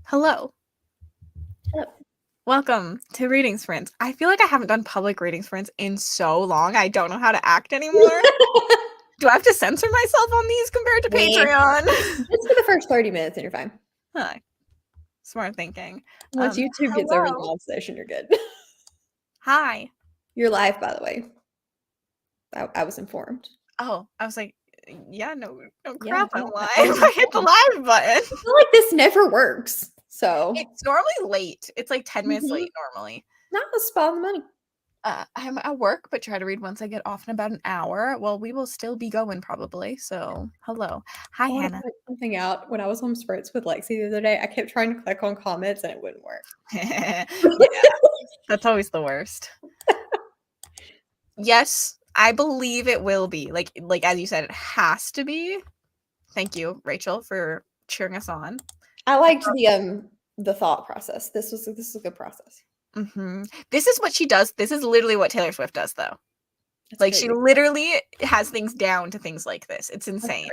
Hello. Hello. Welcome to Reading Sprints. I feel like I haven't done public reading sprints in so long. I don't know how to act anymore. Do I have to censor myself on these compared to Patreon? Just for the first 30 minutes and you're fine. Huh. Smart thinking. Once YouTube gets over the live session, you're good. Hi. You're live, by the way. I was informed. Oh, I was like, yeah, no Yeah, crap, I'm no, live. I was I hit the live button. I feel like this never works. So It's normally late. It's like 10 minutes late normally. not a spot on the money. I'm at work, but try to read once I get off in about an hour. Well, we will still be going probably. So, hello. Hi, I want Hannah. to put something out. When I was on sprints with Lexi the other day, I kept trying to click on comments and it wouldn't work. Yeah, that's always the worst. Yes, I believe it will be. Like as you said, it has to be. Thank you, Rachel, for cheering us on. I liked the thought process. This was a good process. Mm-hmm. This is what she does. This is literally what Taylor Swift does, though. That's like crazy. She literally has things down to things like this. It's insane.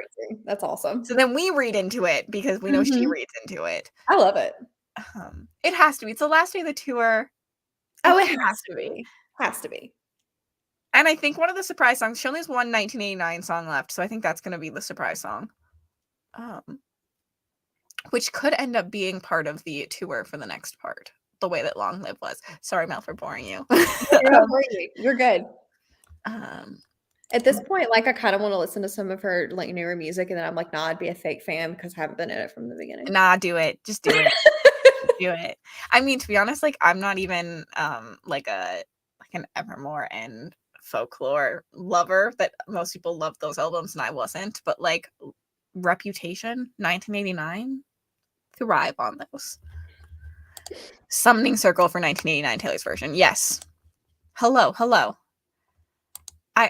That's awesome. So then we read into it because we know she reads into it. I love it. It has to be. It's the last day of the tour. Oh, it has to be. Has to be. And I think one of the surprise songs, she only has one 1989 song left, so I think that's going to be the surprise song. Which could end up being part of the tour for the next part, the way that Long Live was. Sorry, Mel, for boring you. You're good. At this point, like, I kind of want to listen to some of her like newer music, and then I'm like, nah, I'd be a fake fan because I haven't been in it from the beginning. Nah, do it. Just do it. Do it. I mean, to be honest, like, I'm not even like an Evermore and Folklore lover that most people love those albums, and I wasn't. But like Reputation, 1989, thrive on those. Summoning Circle for 1989, Taylor's version. Yes. Hello. I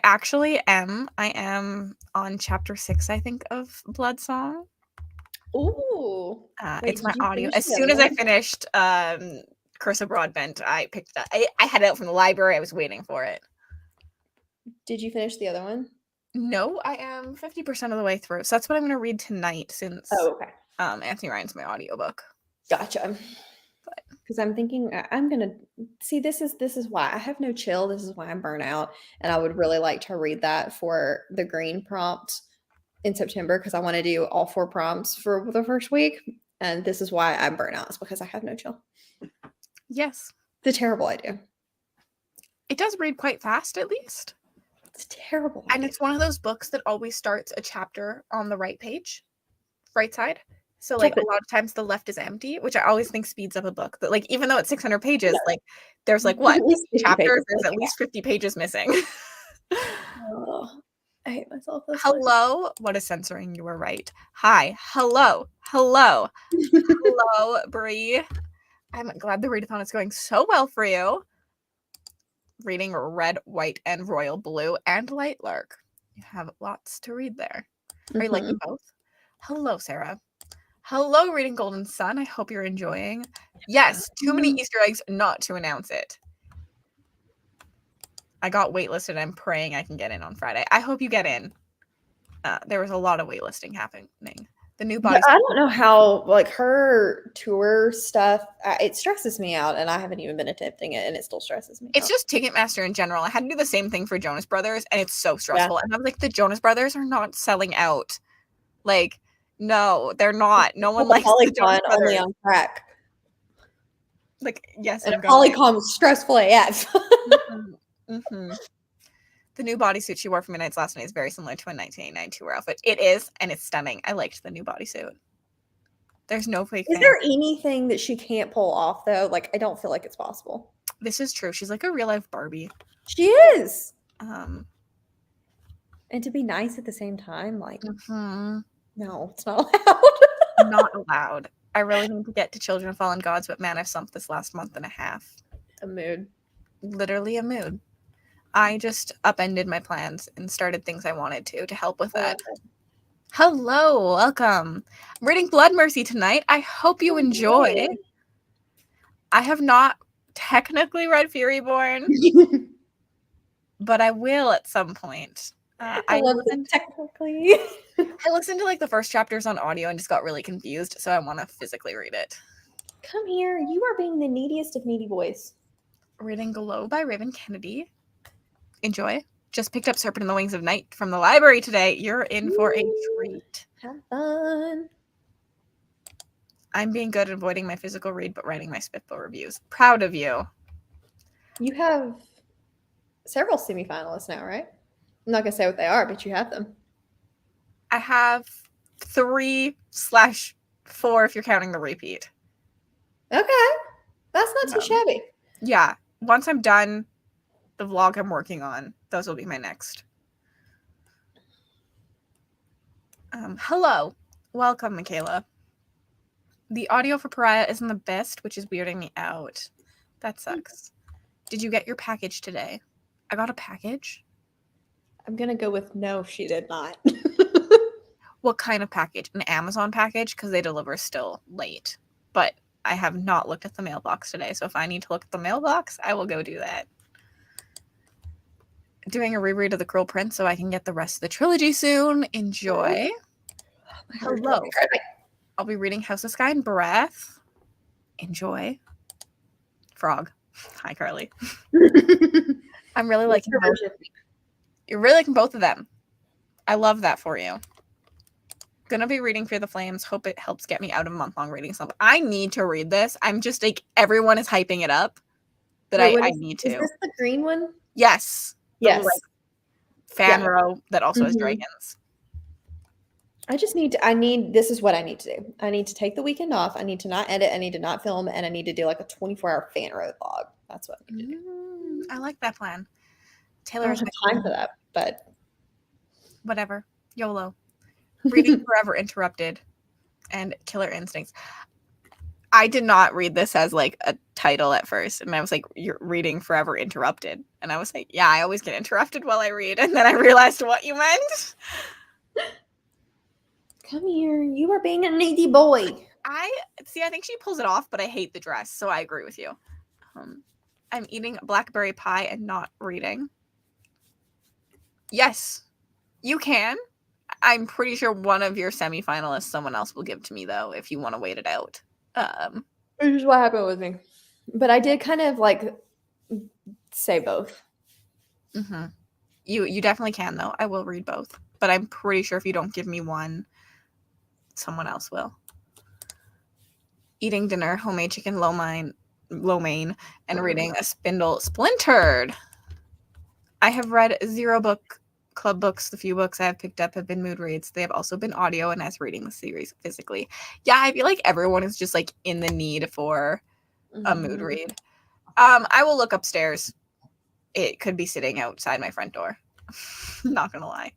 am on chapter 6, I think, of Blood Song. Ooh. It's my audio. As soon as I finished Curse of Broadbent, I picked it up. I had it out from the library. I was waiting for it. Did you finish the other one? No, I am 50% of the way through. So that's what I'm going to read tonight since Anthony Ryan's my audiobook. Gotcha. Because I'm thinking I'm going to see this is why I have no chill. This is why I'm burnt out. And I would really like to read that for the green prompt in September because I want to do all 4 prompts for the first week. And this is why I'm burnt out. It's because I have no chill. Yes. It's a terrible idea. It does read quite fast, at least. It's terrible. And it's one of those books that always starts a chapter on the right page, right side. So like a lot of times the left is empty, which I always think speeds up a book. But like even though it's 600 pages, like there's like what chapters? There's at least 50 pages missing. Oh, I hate myself. Hello. What is censoring? You were right. Hi. Hello, Bree. I'm glad the readathon is going so well for you. Reading Red, White, and Royal Blue and Light Lark. You have lots to read there. Are you liking both? Hello, Sarah. Hello, Reading Golden Sun. I hope you're enjoying. Yes, too many Easter eggs not to announce it. I got waitlisted. I'm praying I can get in on Friday. I hope you get in. There was a lot of waitlisting happening. The new body. I don't know how, like, her tour stuff, it stresses me out, and I haven't even been attempting it, and it still stresses me out. It's just Ticketmaster in general. I had to do the same thing for Jonas Brothers, and it's so stressful. And I'm like, the Jonas Brothers are not selling out. Like, no, they're not. No one likes the Jonas Brothers. Only on track. Like, yes, and Polycom's stressful AF. The new bodysuit she wore for Midnight's Last Night is very similar to a 1989 tour outfit. It is, and it's stunning. I liked the new bodysuit. There's no fake. Is there anything that she can't pull off, though? Like, I don't feel like it's possible. This is true. She's like a real-life Barbie. She is. And to be nice at the same time, like, no, it's not allowed. Not allowed. I really need to get to Children of Fallen Gods, but man, I've sumped this last month and a half. A mood. Literally a mood. I just upended my plans and started things I wanted to help with that. Hello, welcome. I'm reading Blood Mercy tonight. I hope you enjoy. I have not technically read Furyborn, but I will at some point. I listened to like the first chapters on audio and just got really confused, so I want to physically read it. Come here. You are being the neediest of needy boys. Reading Glow by Raven Kennedy. Enjoy. Just picked up Serpent in the Wings of Night from the library today. You're in for a treat. Have fun. I'm being good at avoiding my physical read, but writing my Spitball reviews. Proud of you. You have several semifinalists now, right? I'm not going to say what they are, but you have them. I have 3/4 if you're counting the repeat. Okay. That's not too shabby. Yeah. Once I'm done the vlog I'm working on, those will be my next. Hello. Welcome, Michaela. The audio for Pariah isn't the best, which is weirding me out. That sucks. Did you get your package today? I got a package. I'm going to go with no, she did not. What kind of package? An Amazon package? Because they deliver still late. But I have not looked at the mailbox today, so if I need to look at the mailbox, I will go do that. Doing a reread of The Cruel Prince so I can get the rest of the trilogy soon. Enjoy. Hello. I'll be reading House of Sky and Breath. Enjoy. Frog. Hi, Carly. I'm really liking both. You're really liking both of them. I love that for you. Gonna be reading Fear the Flames. Hope it helps get me out of month-long reading slump. I need to read this. I'm just like, everyone is hyping it up that I need to. Is this the green one? Yes. Yes. The, like, fan row that also has dragons. This is what I need to do. I need to take the weekend off. I need to not edit. I need to not film. And I need to do like a 24-hour fan row vlog. That's what I need to do. I like that plan. Taylor I don't have time for that, but whatever. YOLO. Reading Forever Interrupted and Killer Instincts. I did not read this as like a title at first. And I was like, you're reading Forever Interrupted. And I was like, yeah, I always get interrupted while I read. And then I realized what you meant. Come here. You are being a needy boy. I think she pulls it off, but I hate the dress. So I agree with you. I'm eating blackberry pie and not reading. Yes, you can. I'm pretty sure one of your semifinalists someone else will give to me, though, if you want to wait it out. Which is what happened with me. But I did kind of like say both. Mm-hmm. You definitely can, though. I will read both. But I'm pretty sure if you don't give me one, someone else will. Eating dinner, homemade chicken lo mein, and reading a Spindle Splintered. I have read 0 book club books. The few books I have picked up have been mood reads. They have also been audio and as reading the series physically. Yeah, I feel like everyone is just like in the need for a mood read. I will look upstairs. It could be sitting outside my front door. Not gonna lie.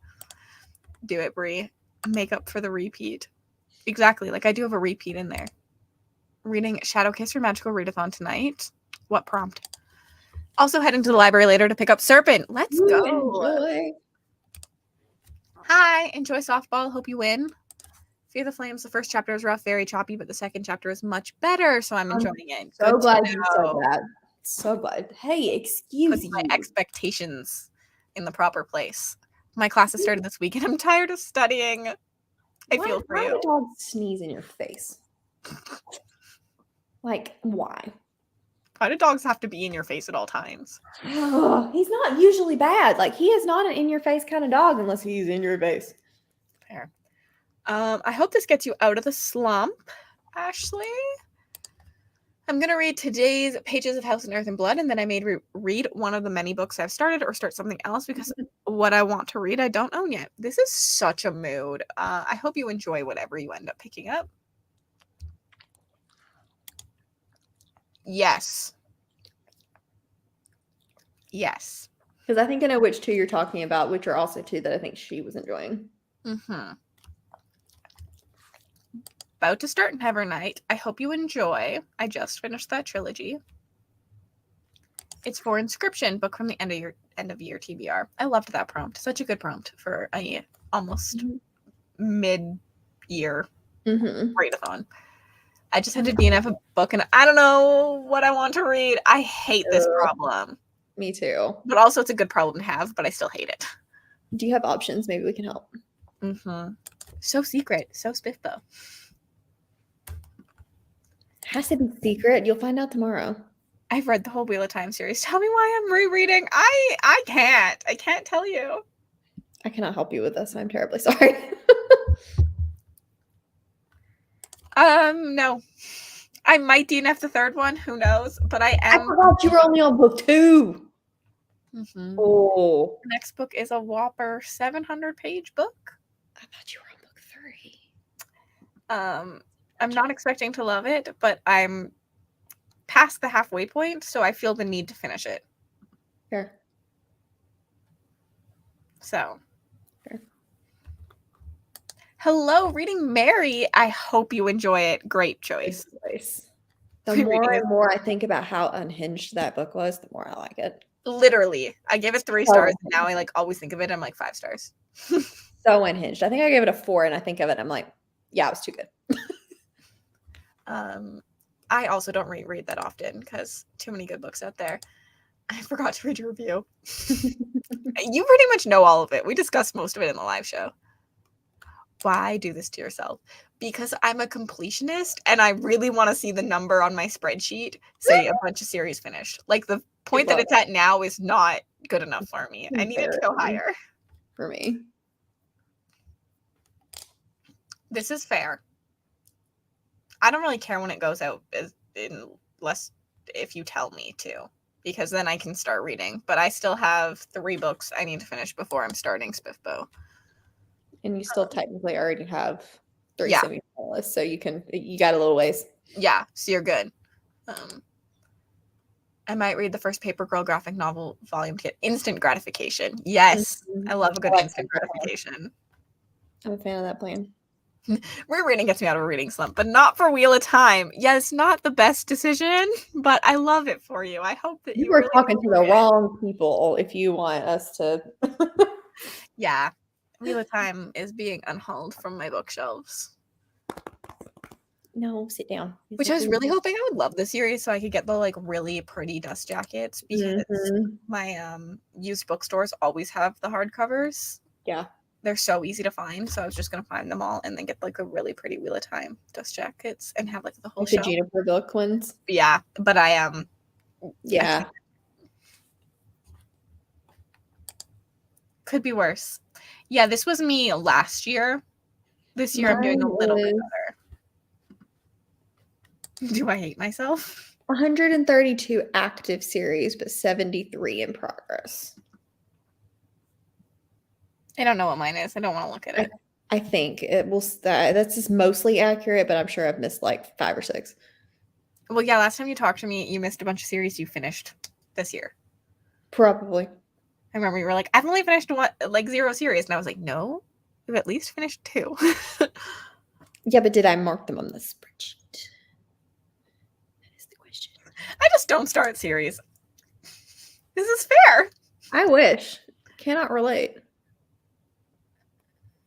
Do it, Brie. Make up for the repeat. Exactly. Like I do have a repeat in there. Reading Shadow Kiss for Magical Readathon tonight. What prompt? Also heading to the library later to pick up Serpent. Let's go. Enjoy. Hi, enjoy softball. Hope you win. Fear the Flames. The first chapter is rough, very choppy, but the second chapter is much better, so I'm enjoying it. So glad you said that. So glad. Hey, excuse me. Put my expectations in the proper place. My classes started this week, and I'm tired of studying. I feel for you. Why do dogs sneeze in your face? Like, why? Why do dogs have to be in your face at all times? He's not usually bad. Like, he is not an in-your-face kind of dog unless he's in your face. Fair. I hope this gets you out of the slump, Ashley. I'm going to read today's pages of House and Earth and Blood, and then I may read one of the many books I've started or start something else because what I want to read I don't own yet. This is such a mood. I hope you enjoy whatever you end up picking up. Yes. Yes. Because I think I know which 2 you're talking about, which are also 2 that I think she was enjoying. Mm-hmm. About to start Nevernight. I hope you enjoy. I just finished that trilogy. It's for Inscription, book from the end of year TBR. I loved that prompt. Such a good prompt for a almost mid-year readathon. I just had to DNF a book and I don't know what I want to read. I hate this problem. Me too. But also it's a good problem to have, but I still hate it. Do you have options? Maybe we can help. So secret. So spiff though. has to be secret. You'll find out tomorrow. I've read the whole Wheel of Time series. Tell me why I'm rereading. I can't. I can't tell you. I cannot help you with this. I'm terribly sorry. No. I might DNF the third one. Who knows? But I I am. forgot you were only on book 2. Mhm. Oh. The next book is a whopper 700-page book. I thought you were on book 3. I'm not expecting to love it, but I'm past the halfway point, so I feel the need to finish it. Fair. So. Fair. Hello, Reading Mary. I hope you enjoy it. Great choice. The more and more I think about how unhinged that book was, the more I like it. Literally. I gave it 3 stars, and now I like always think of it. I'm like 5 stars. So unhinged. I think I gave it a 4, and I think of it, and I'm like, yeah, it was too good. I also don't reread that often because too many good books out there. I forgot to read your review. You pretty much know all of it. We discussed most of it in the live show. Why do this to yourself? Because I'm a completionist and I really want to see the number on my spreadsheet say a bunch of series finished. Like the point that it's at now is not good enough for me. I need it to go higher. For me. This is fair. I don't really care when it goes out unless if you tell me to, because then I can start reading. But I still have 3 books I need to finish before I'm starting Spiffbo. And you still technically already have 3 semi-finalists, so you got a little ways. Yeah, so you're good. I might read the first Paper Girl graphic novel volume to get instant gratification. Yes, I love a good instant gratification. I'm a fan of that plan. Rereading gets me out of a reading slump, but not for Wheel of Time. Yeah, it's not the best decision, but I love it for you. I hope that you were really talking to the wrong people if you want us to. Yeah, Wheel of Time is being unhauled from my bookshelves. No, sit down. Which I was really hoping I would love the series so I could get the like really pretty dust jackets because my used bookstores always have the hardcovers. Yeah. They're so easy to find, so I was just gonna find them all and then get like a really pretty Wheel of Time dust jackets and have like the whole shelf. The Juniper book ones. Yeah, but I yeah, could be worse. Yeah, this was me last year. This year I'm doing a little bit better. Do I hate myself? 132 active series, but 73 in progress. I don't know what mine is. I don't want to look at it. I think it will. That's just mostly accurate, but I'm sure I've missed like 5 or 6. Well, yeah, last time you talked to me, you missed a bunch of series you finished this year. Probably. I remember you were like, I've only finished 0 series. And I was like, no, you've at least finished 2. Yeah, but did I mark them on the spreadsheet? That is the question. I just don't start series. This is fair. I wish. Cannot relate.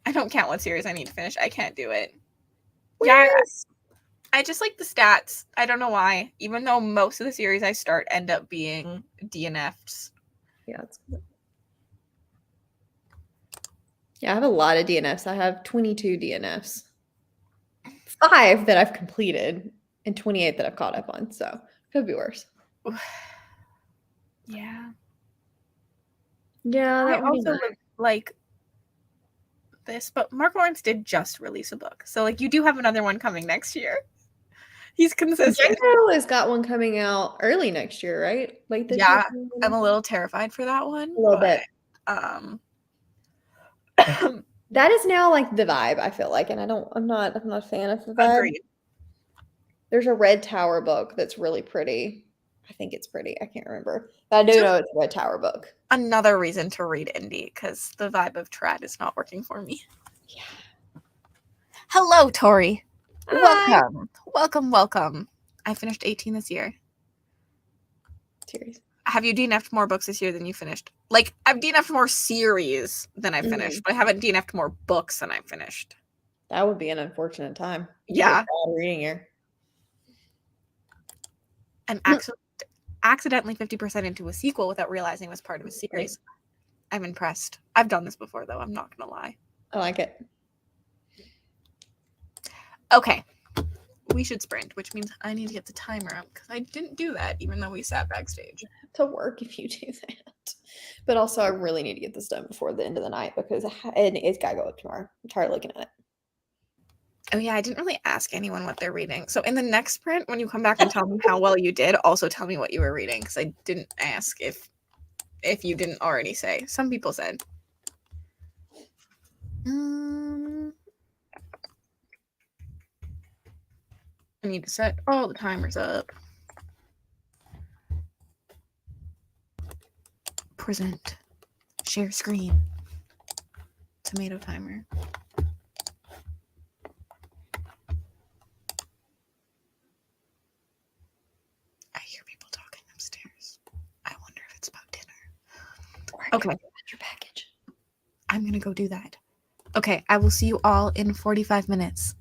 I don't count what series I need to finish. I can't do it. Yes. I just like the stats. I don't know why. Even though most of the series I start end up being DNFs. Yeah, that's good. Yeah, I have a lot of DNFs. I have 22 DNFs. 5 that I've completed and 28 that I've caught up on. So could be worse. Yeah. Yeah, I also like this, but Mark Lawrence did just release a book. So like you do have another one coming next year. He's consistent. Django has got one coming out early next year, right? Late this year. I'm a little terrified for that one. A little bit. That is now like the vibe, I feel like, and I'm not a fan of the vibe. Agreed. There's a Red Tower book that's really pretty. I think it's pretty. I can't remember. But I do know it's a Red Tower book. Another reason to read indie, because the vibe of trad is not working for me. Yeah. Hello, Tori. Hi. Welcome. I finished 18 this year. Series. Have you DNF'd more books this year than you finished? Like, I've DNF'd more series than I've finished, but I haven't DNF'd more books than I've finished. That would be an unfortunate time. Yeah. Reading here. I'm accidentally 50% into a sequel without realizing it was part of a series. I'm impressed. I've done this before, though. I'm not going to lie. I like it. Okay. we should sprint, which means I need to get the timer up because I didn't do that, even though we sat backstage. To work if you do that. But also, I really need to get this done before the end of the night because it's got to go up tomorrow. I'm tired of looking at it. Oh yeah, I didn't really ask anyone what they're reading. So in the next sprint, when you come back and tell me how well you did, also tell me what you were reading because I didn't ask if you didn't already say. Some people said. I need to set all the timers up. Present. Share screen. Tomato timer. I hear people talking upstairs. I wonder if it's about dinner. Okay. Your package. I'm going to go do that. Okay, I will see you all in 45 minutes.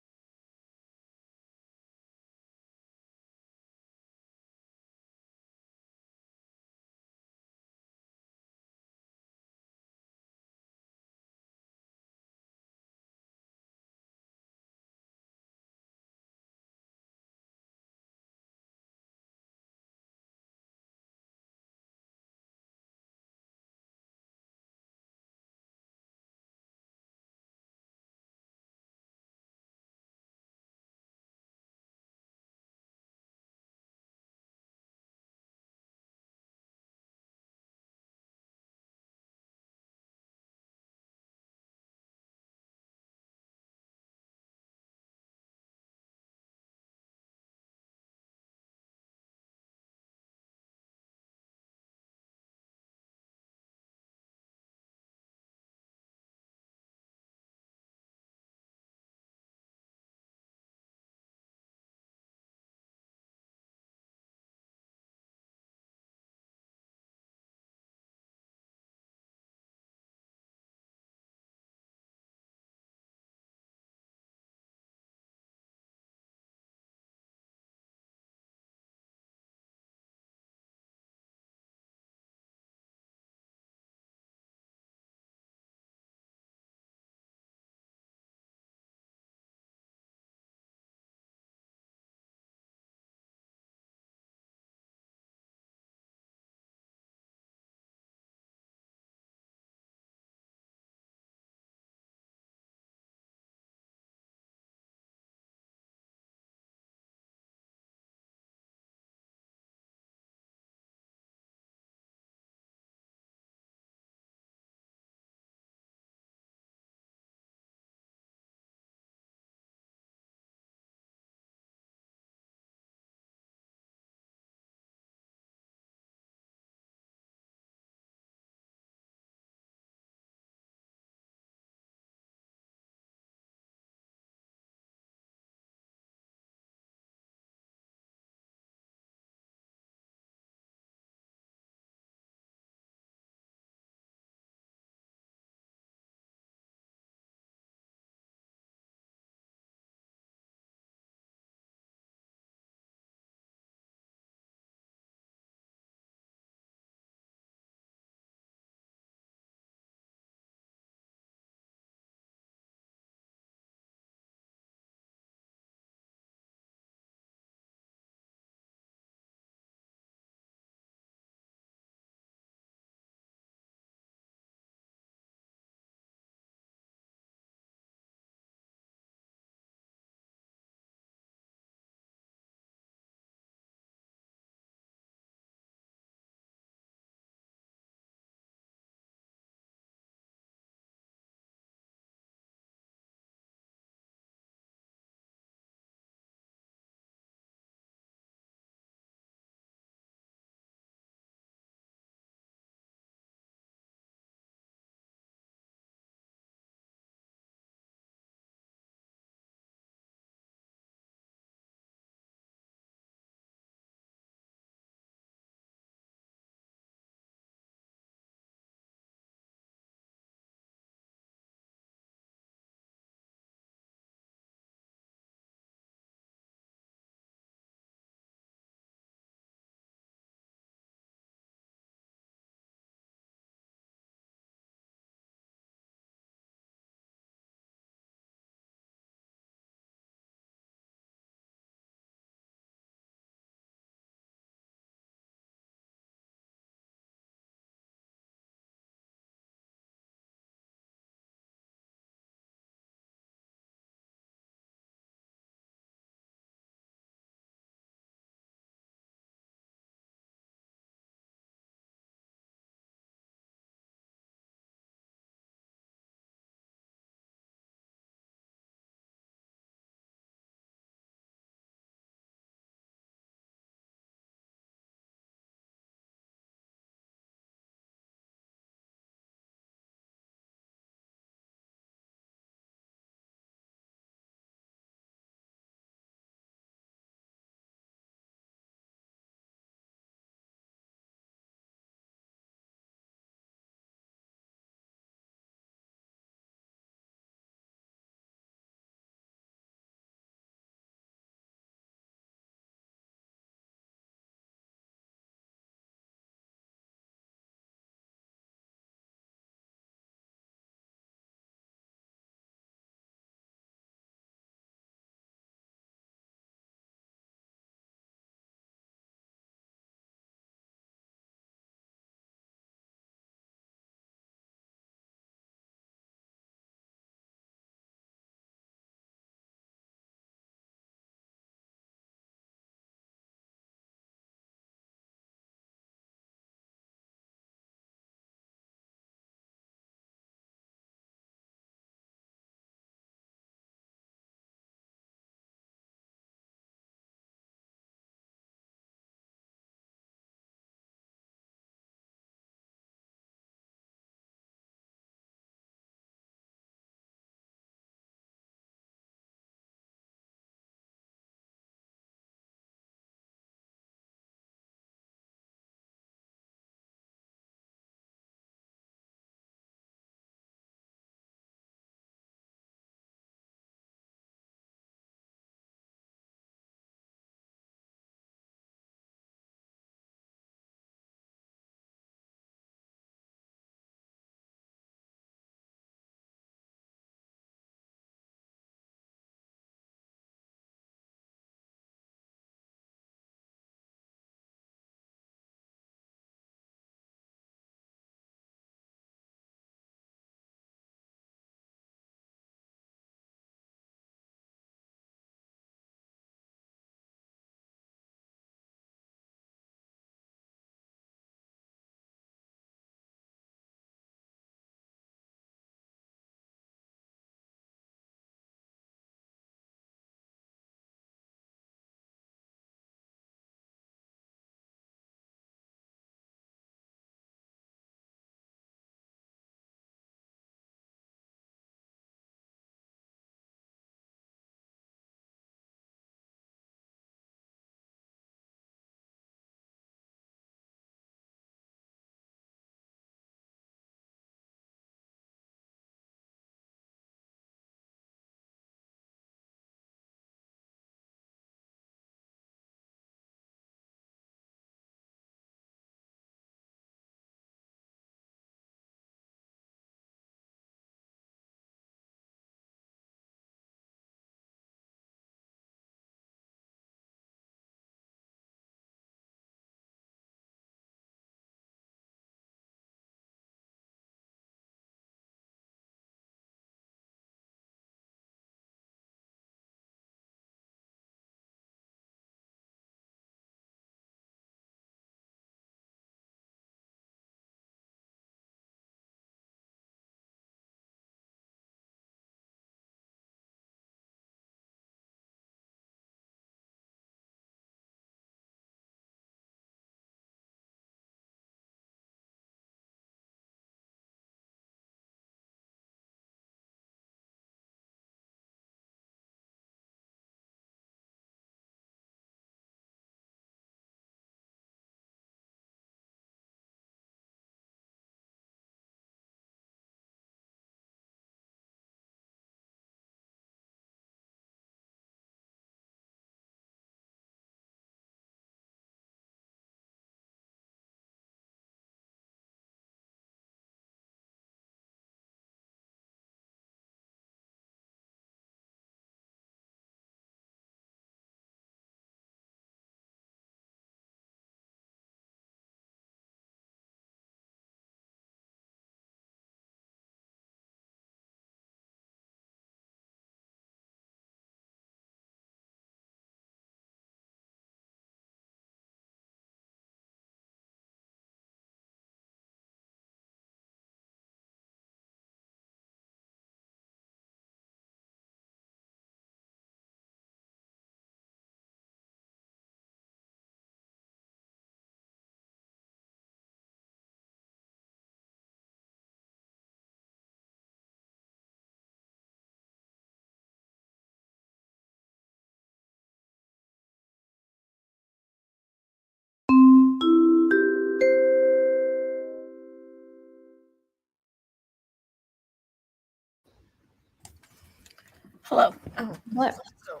Hello. Oh, What? so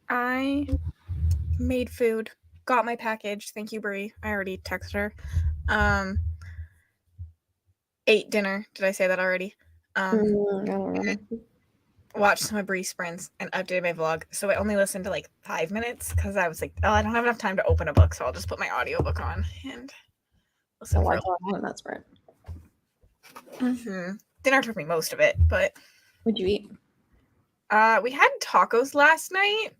I made food. Got my package. Thank you, Brie. I already texted her. Ate dinner. Did I say that already? I don't remember. Watched some of Brie sprints and updated my vlog. So I only listened to like 5 minutes because I was like, oh, I don't have enough time to open a book, so I'll just put my audiobook on and listen So for I on that sprint. Dinner took me most of it, but What'd you eat? we had tacos last night.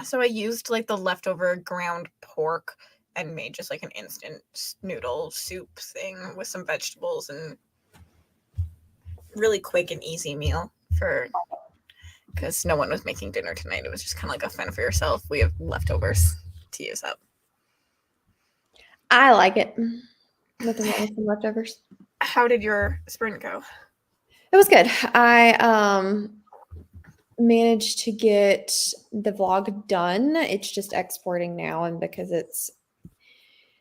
So I used like the leftover ground pork and made just like an instant noodle soup thing with some vegetables and really quick and easy meal for because no one was making dinner tonight. It was just kind of like a fend for yourself. We have leftovers to use up. I like it. Nothing wrong with some leftovers. How did your sprint go? It was good. I managed to get the vlog done. It's just exporting now, and because it's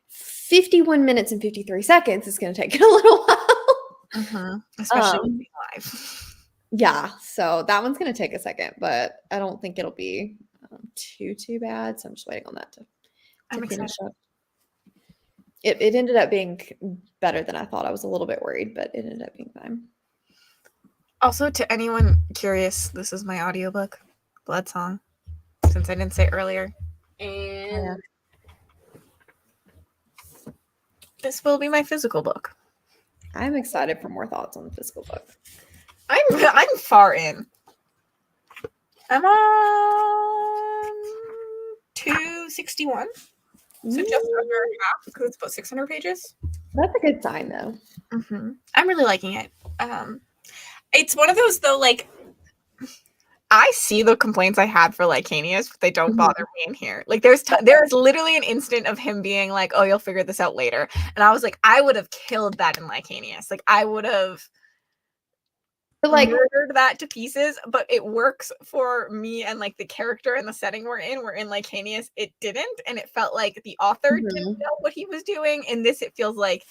51 minutes and 53 seconds, it's going to take a little while. Especially live. Yeah, so that one's going to take a second, but I don't think it'll be too bad. So I'm just waiting on that to finish up. It ended up being better than I thought. I was a little bit worried, but it ended up being fine. Also, to anyone curious, this is my audiobook, Blood Song, since I didn't say earlier. And this will be my physical book. I'm excited for more thoughts on the physical book. I'm far in. I'm on 261. So just under half because it's about 600 pages. That's a good sign, though. I'm really liking it. It's one of those, though, like, I see the complaints I had for Lycanius, but they don't bother me in here. Like, there's literally an instant of him being like, oh, you'll figure this out later. And I was like, I would have killed that in Lycanius. Like, I would have murdered that to pieces, but it works for me and like the character and the setting we're in. Where in Lycanius, it didn't, and it felt like the author didn't know what he was doing. In this, it feels like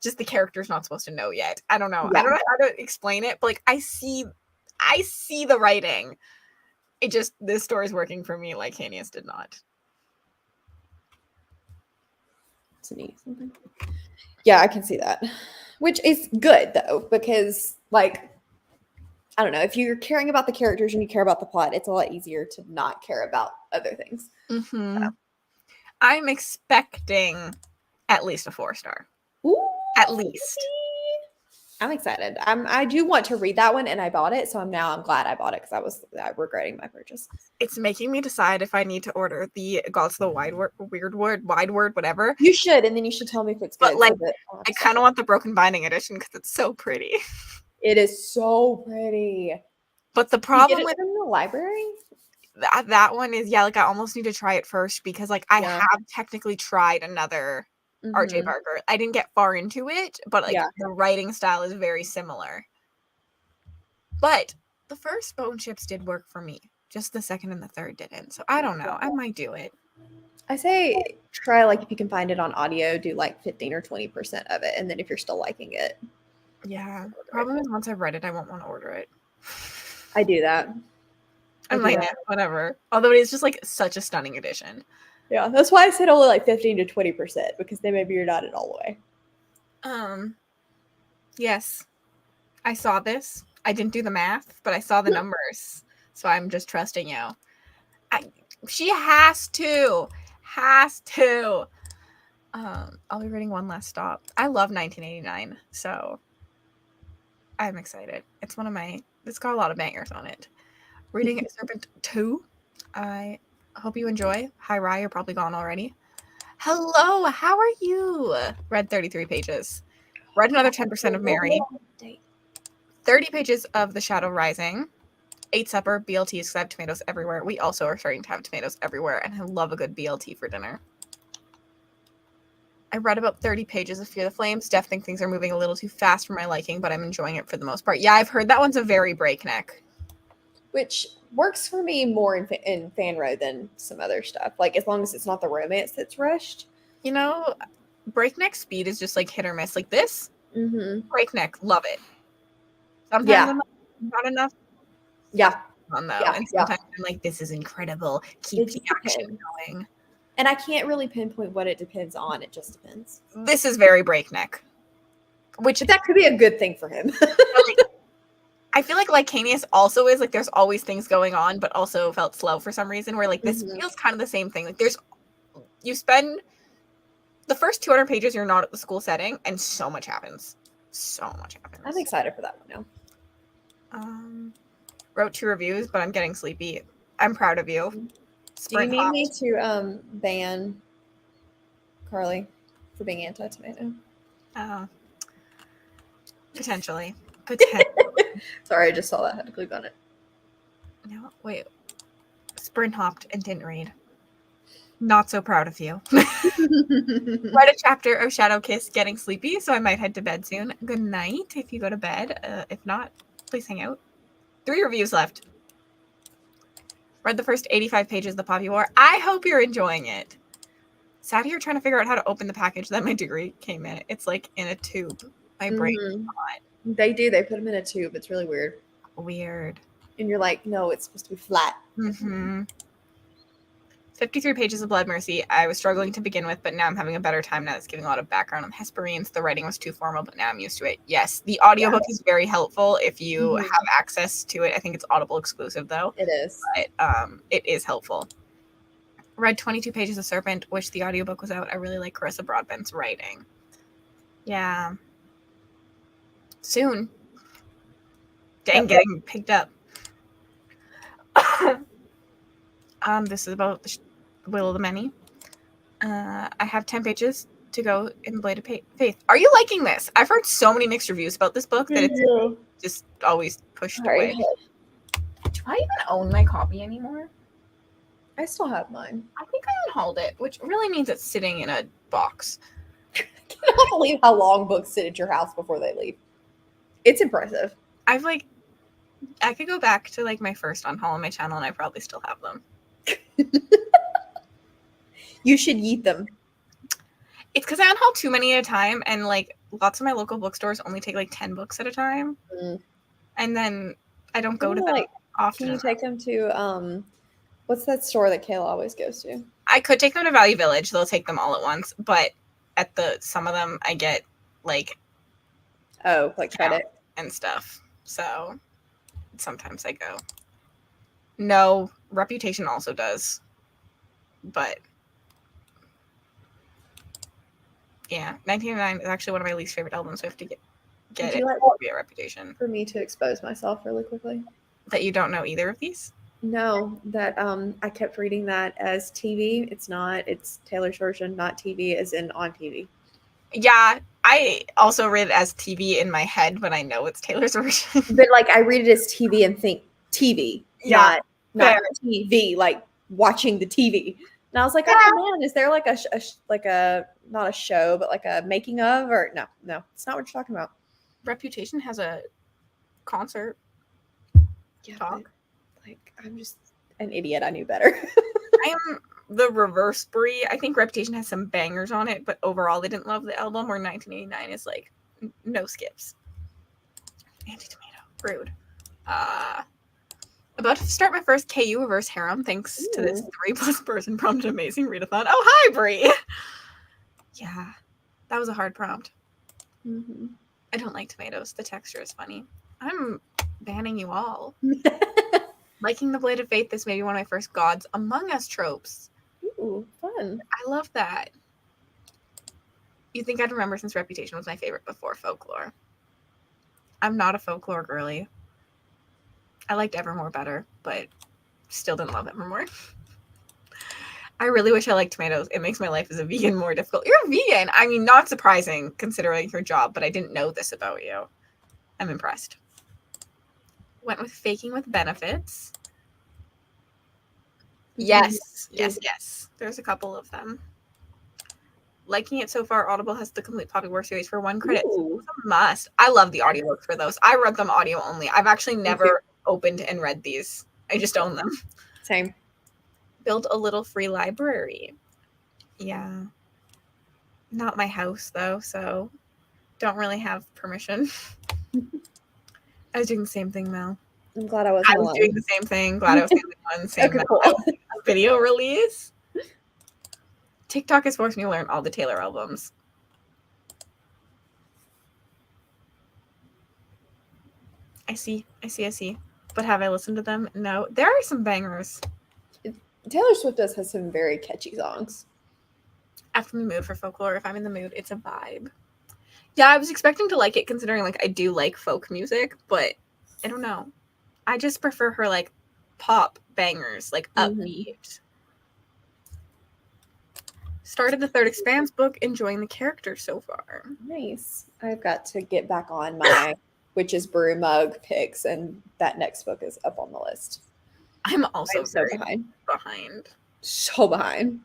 just the character's not supposed to know yet. I don't know. Yeah. I don't know how to explain it, but like I see the writing. It just, this story's working for me. Lycanius did not. Yeah, I can see that. Which is good though, because like, I don't know, if you're caring about the characters and you care about the plot, it's a lot easier to not care about other things. I'm expecting at least a 4-star. Ooh, at least. I'm excited. I do want to read that one, and I bought it, so I'm glad I bought it because I was regretting my purchase. It's making me decide if I need to order the Gods of the Wide Word, whatever. You should, and then you should tell me if it's good. But like, I kind of want the broken binding edition because it's so pretty. It is so pretty. But the problem with in the library, that one is like I almost need to try it first because like I have technically tried another RJ Barker. I didn't get far into it, but like the writing style is very similar. But the first Bone Ships did work for me. Just the second and the third didn't. So I don't know. I might do it. I say try, like, if you can find it on audio, do like 15 or 20% of it. And then if you're still liking it. Yeah. Problem is once I've read it, I won't want to order it. I do that. I'm like, whatever. Although it is just like such a stunning edition. Yeah, that's why I said only like 15 to 20% because then maybe you're not it all the way. Yes. I saw this. I didn't do the math, but I saw the numbers. So I'm just trusting you. She has to. I'll be reading one last stop. I love 1989, so I'm excited. It's it's got a lot of bangers on it. Reading Serpent 2. I hope you enjoy. Hi, Rye, you're probably gone already. Hello, how are you? Read 33 pages. Read another 10% of Mary. 30 pages of The Shadow Rising. 8 supper, BLTs, because I have tomatoes everywhere. We also are starting to have tomatoes everywhere, and I love a good BLT for dinner. I read about 30 pages of Fear the Flames. Steph thinks things are moving a little too fast for my liking, but I'm enjoying it for the most part. Yeah, I've heard that one's a very breakneck. Which works for me more in Fanro than some other stuff. Like, as long as it's not the romance that's rushed. You know, breakneck speed is just like hit or miss. Like this, breakneck, love it. Sometimes not enough. Yeah. On though. Yeah, And yeah. sometimes I'm like, this is incredible. Keep It the just action depends. going. And I can't really pinpoint what it depends on. It just depends. This is very breakneck. Which But that could be a good thing for him. like, I feel like Lycanius also is like there's always things going on, but also felt slow for some reason. Where like this feels kind of the same thing. Like you spend the first 200 pages you're not at the school setting, and so much happens. So much happens. I'm excited for that one now. Wrote 2 reviews, but I'm getting sleepy. I'm proud of you. Do you need me to ban Carly for being anti-tomato? Potentially. Sorry, I just saw that. I had to click on it. No, wait. Sprint hopped and didn't read. Not so proud of you. Read a chapter of Shadow Kiss, getting sleepy, so I might head to bed soon. Good night if you go to bed. If not, please hang out. 3 reviews left. Read the first 85 pages of the Poppy War. I hope you're enjoying it. Sat here trying to figure out how to open the package that my degree came in. It's like in a tube. My brain is not. They do. They put them in a tube. It's really weird. Weird. And you're like, no, it's supposed to be flat. 53 pages of Blood Mercy. I was struggling to begin with, but now I'm having a better time now. It's giving a lot of background on Hesperines. The writing was too formal, but now I'm used to it. Yes, the audiobook is very helpful if you have access to it. I think it's Audible exclusive, though. It is. But it is helpful. Read 22 pages of Serpent. Wish the audiobook was out. I really like Carissa Broadbent's writing. Yeah. Soon. Dang, getting picked up. This is about the Will of the Many. I have 10 pages to go in Blade of Faith. Are you liking this? I've heard so many mixed reviews about this book that it's just always pushed away. Do I even own my copy anymore? I still have mine. I think I unhauled it, which really means it's sitting in a box. I cannot believe how long books sit at your house before they leave. It's impressive. I could go back to like my first unhaul on my channel and I probably still have them. You should yeet them. It's because I unhaul too many at a time, and like lots of my local bookstores only take like 10 books at a time. And then I don't go to them often. Can you take them to what's that store that Kayla always goes to? I could take them to Value Village. They'll take them all at once, but at some of them I get like credit and stuff. So sometimes I go. No, Reputation also does. But yeah, 1989 is actually one of my least favorite albums, so I have to get it to be a Reputation. For me to expose myself really quickly. That you don't know either of these? No, that I kept reading that as TV. It's not. It's Taylor's version, not TV, as in on TV. Yeah, I also read it as TV in my head, but I know it's Taylor's version. But like I read it as TV and think TV, not TV, like watching the TV. And I was like, oh man, is there like a not a show, but like a making of, or no, it's not what you're talking about. Reputation has a concert. Talk. Like I'm just an idiot. I knew better. I am the reverse Brie. I think Reputation has some bangers on it, but overall I didn't love the album, where 1989 is like no skips. Anti-tomato. Rude. About to start my first KU reverse harem thanks to this 3+ person prompted amazing readathon. Oh, hi, Brie. Yeah, that was a hard prompt. I don't like tomatoes. The texture is funny. I'm banning you all. Liking the Blade of Faith. This may be one of my first Gods Among Us tropes. Ooh, fun. I love that. You think I'd remember since Reputation was my favorite before Folklore. I'm not a Folklore girly. I liked Evermore better, but still didn't love Evermore. I really wish I liked tomatoes. It makes my life as a vegan more difficult. You're a vegan! I mean, not surprising considering your job, but I didn't know this about you. I'm impressed. Went with Faking with Benefits. Yes. There's a couple of them. Liking it so far. Audible has the complete Poppy War series for 1 credit. So it's a must. I love the audiobooks for those. I read them audio only. I've actually never opened and read these. I just own them. Same. Build a little free library. Yeah. Not my house though, so don't really have permission. I was doing the same thing, Mel. I'm glad I wasn't I was alone. doing the same thing. Glad I was the only one saying Okay, that cool. I was a video release. TikTok has forced me to learn all the Taylor albums. I see. But have I listened to them? No. There are some bangers. Taylor Swift has some very catchy songs. After the mood for folklore, if I'm in the mood, it's a vibe. Yeah, I was expecting to like it considering like I do like folk music, but I don't know. I just prefer her like pop bangers, like upbeat. Started the third Expanse book, enjoying the characters so far. Nice. I've got to get back on my Witch's Brew mug picks, and that next book is up on the list. I'm also so very behind. So behind.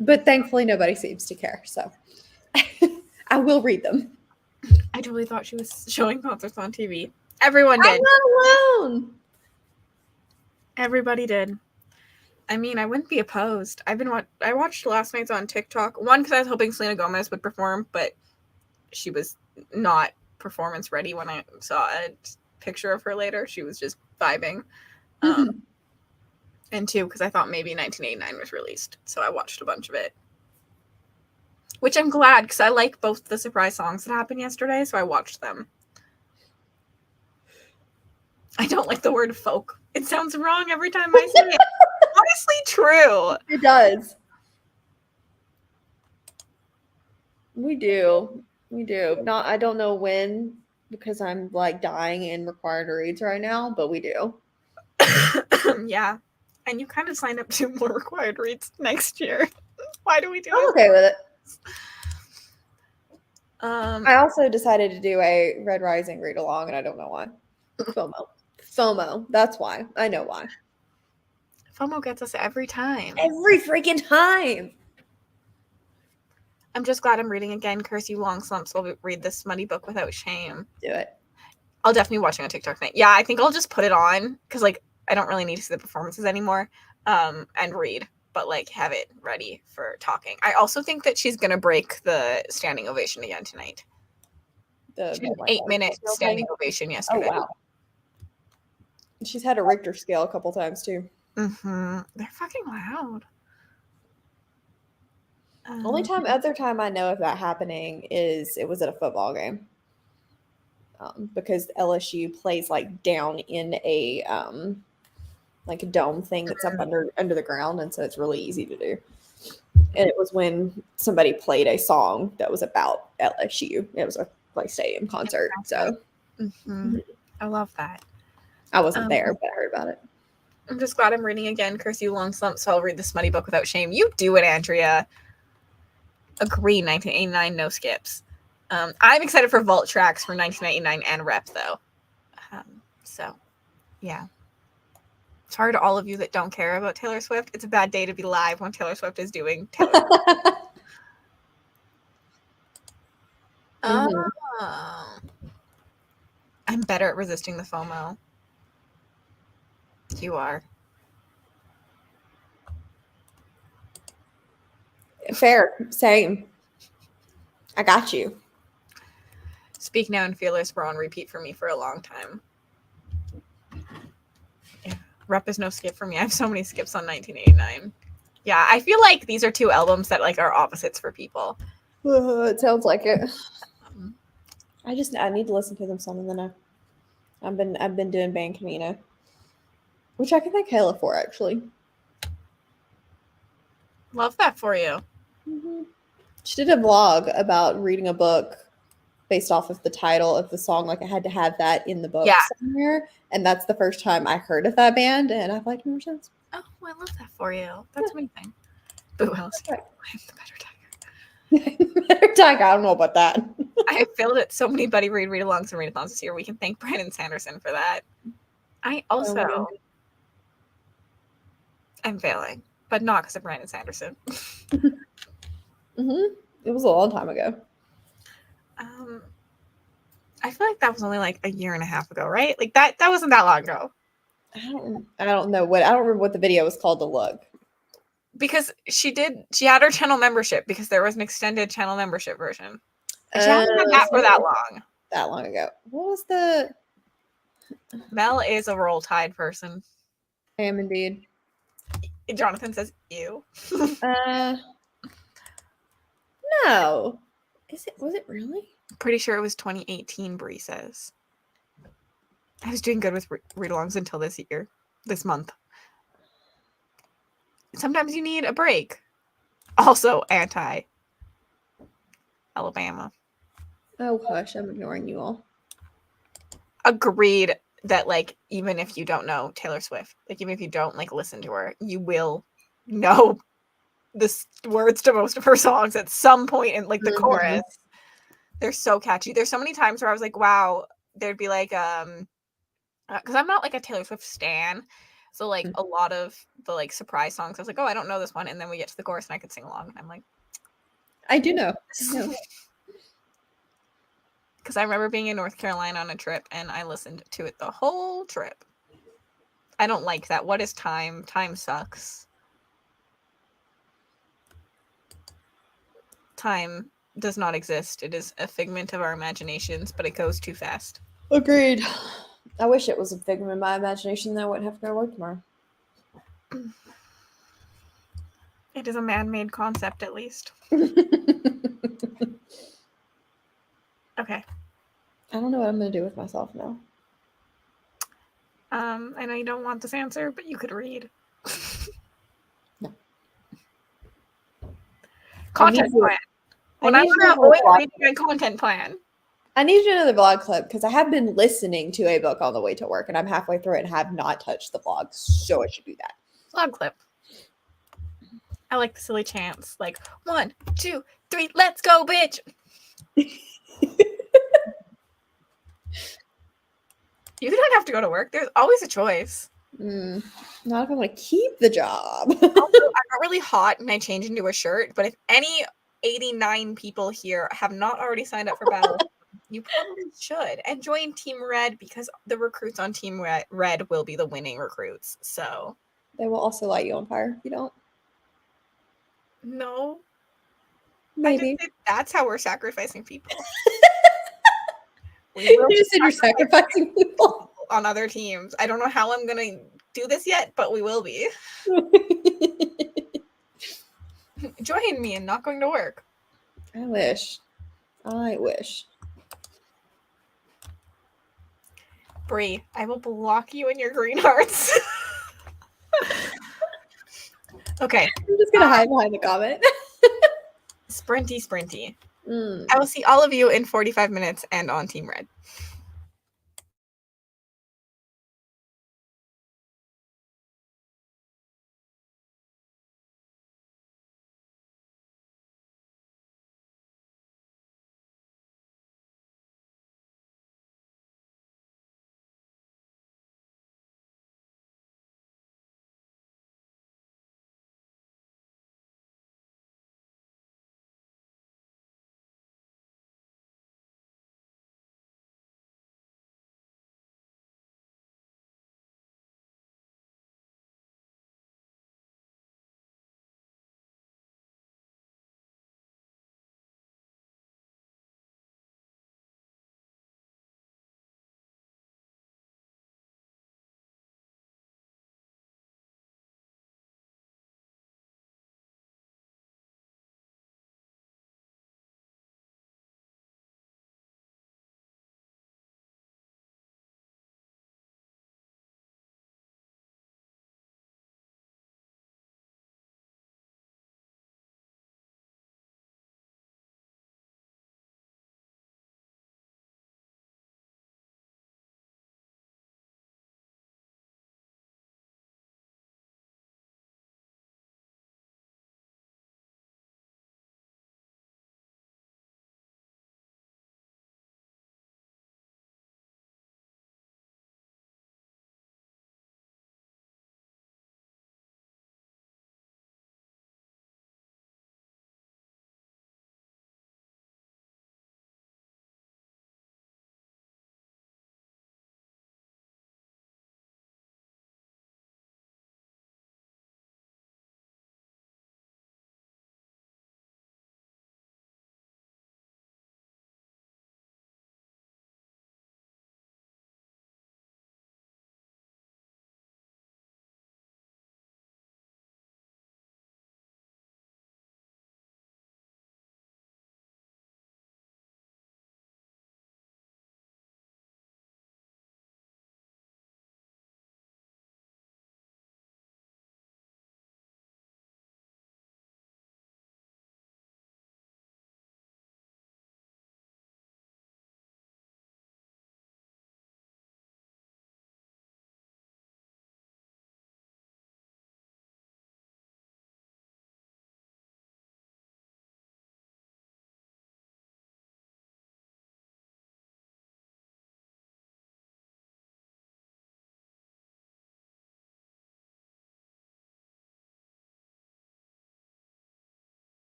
But thankfully, nobody seems to care, so I will read them. I totally thought she was showing concerts on TV. Everyone did. I'm not alone. Everybody did. I mean, I wouldn't be opposed. I watched last night's on TikTok. One, because I was hoping Selena Gomez would perform, but she was not performance ready when I saw a picture of her later. She was just vibing. And two, because I thought maybe 1989 was released, so I watched a bunch of it. Which I'm glad, because I like both the surprise songs that happened yesterday, so I watched them. I don't like the word folk. It sounds wrong every time I say it. Honestly, true. It does. We do. Not. I don't know when, because I'm like dying in required reads right now, but we do. Yeah. And you kind of signed up to more required reads next year. Why do we do it? I'm okay with it. I also decided to do a Red Rising read along, and I don't know why. FOMO. That's why. I know why. FOMO gets us every time. Every freaking time. I'm just glad I'm reading again. Curse You Long Slumps. I'll read this smutty book without shame. Do it. I'll definitely be watching on TikTok tonight. Yeah, I think I'll just put it on because like I don't really need to see the performances anymore and read, but like have it ready for talking. I also think that she's gonna break the standing ovation again tonight. She did an 8-minute standing ovation yesterday. Oh wow. She's had a Richter scale a couple times too. They're fucking loud. Other time I know of that happening is it was at a football game. Because LSU plays like down in a like a dome thing that's up under the ground, and so it's really easy to do. And it was when somebody played a song that was about LSU. It was a like stadium concert. So I love that. I wasn't there, but I heard about it. I'm just glad I'm reading again. Curse You Long Slump, so I'll read the smutty book without shame. You do it, Andrea. Agree, 1989, no skips. I'm excited for Vault Tracks for 1999 and Rep, though. So, yeah. Sorry to all of you that don't care about Taylor Swift. It's a bad day to be live when Taylor Swift is doing Taylor Swift. I'm better at resisting the FOMO. You are. Fair. Same. I got you. Speak Now and Fearless were on repeat for me for a long time. Yeah. Rep is no skip for me. I have so many skips on 1989. Yeah, I feel like these are two albums that like are opposites for people. It sounds like it. I need to listen to them some, and then I've been doing Ban Camino, which I can thank Kayla for actually. Love that for you. She did a vlog about reading a book based off of the title of the song. Like I had to have that in the book somewhere, and that's the first time I heard of that band, and I've liked them ever since. Oh, I love that for you. That's amazing. Boo House. I am the better tiger. Better tiger. I don't know about that. I have failed at so many buddy read-alongs and read-alongs this year. We can thank Brandon Sanderson for that. I also am failing, but not because of Brandon Sanderson. It was a long time ago. I feel like that was only like a year and a half ago, right? Like that wasn't that long ago. I don't remember what the video was called to look. Because she had her channel membership because there was an extended channel membership version. She hadn't had that for that long. That long ago. What was the Mel is a Roll Tide person. I am indeed. Jonathan says, ew. No. Was it really? Pretty sure it was 2018, Bree says. I was doing good with read-alongs until this month. Sometimes you need a break. Also anti-Alabama. Oh, hush. I'm ignoring you all. Agreed that, like, even if you don't know Taylor Swift, like, even if you don't, like, listen to her, you will know the words to most of her songs at some point in, like, the chorus. They're so catchy. There's so many times where I was like, wow, there'd be, like, because I'm not, like, a Taylor Swift stan, so, like, a lot of the, like, surprise songs, I was like, oh, I don't know this one, and then we get to the chorus, and I could sing along, and I'm like... I do know. No. Because I remember being in North Carolina on a trip, and I listened to it the whole trip. I don't like that. What is time? Time sucks. Time does not exist. It is a figment of our imaginations, but it goes too fast. Agreed. I wish it was a figment of my imagination, then I wouldn't have to go to work tomorrow. It is a man-made concept, at least. Okay. I don't know what I'm going to do with myself now. I know you don't want this answer, but you could read. No. Content plan. When I'm going to avoid reading a content plan. I need to do another blog clip because I have been listening to a book on the way to work, and I'm halfway through it and have not touched the blog, so I should do that. Blog clip. I like the silly chants, like 1, 2, 3, let's go, bitch. You don't have to go to work. There's always a choice. Not if I want to keep the job. Also, I got really hot and I changed into a shirt, but if any 89 people here have not already signed up for Battle, you probably should. And join Team Red, because the recruits on Team Red will be the winning recruits. So they will also light you on fire if you don't. No. Maybe. That's how we're sacrificing people. You just said you're sacrificing people on other teams. I don't know how I'm going to do this yet, but we will be. Join me in not going to work. I wish. Bree, I will block you in your green hearts. Okay. I'm just going to hide behind the comment. Sprinty. I will see all of you in 45 minutes and on Team Red.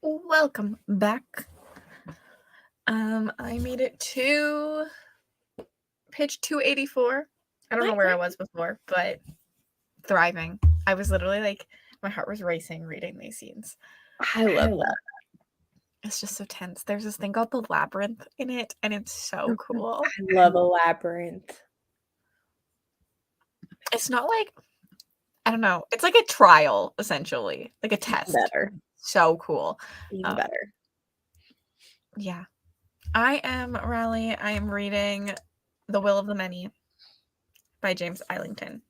Welcome back. I made it to page 284. I don't know where I was before, but thriving. I was literally like, my heart was racing reading these scenes. I love that. It's just so tense. There's this thing called the labyrinth in it, and it's so cool. I love a labyrinth. It's not like, I don't know. It's like a trial, essentially, like a test. Better. So cool. Even better. Yeah. I am reading The Will of the Many by James Islington.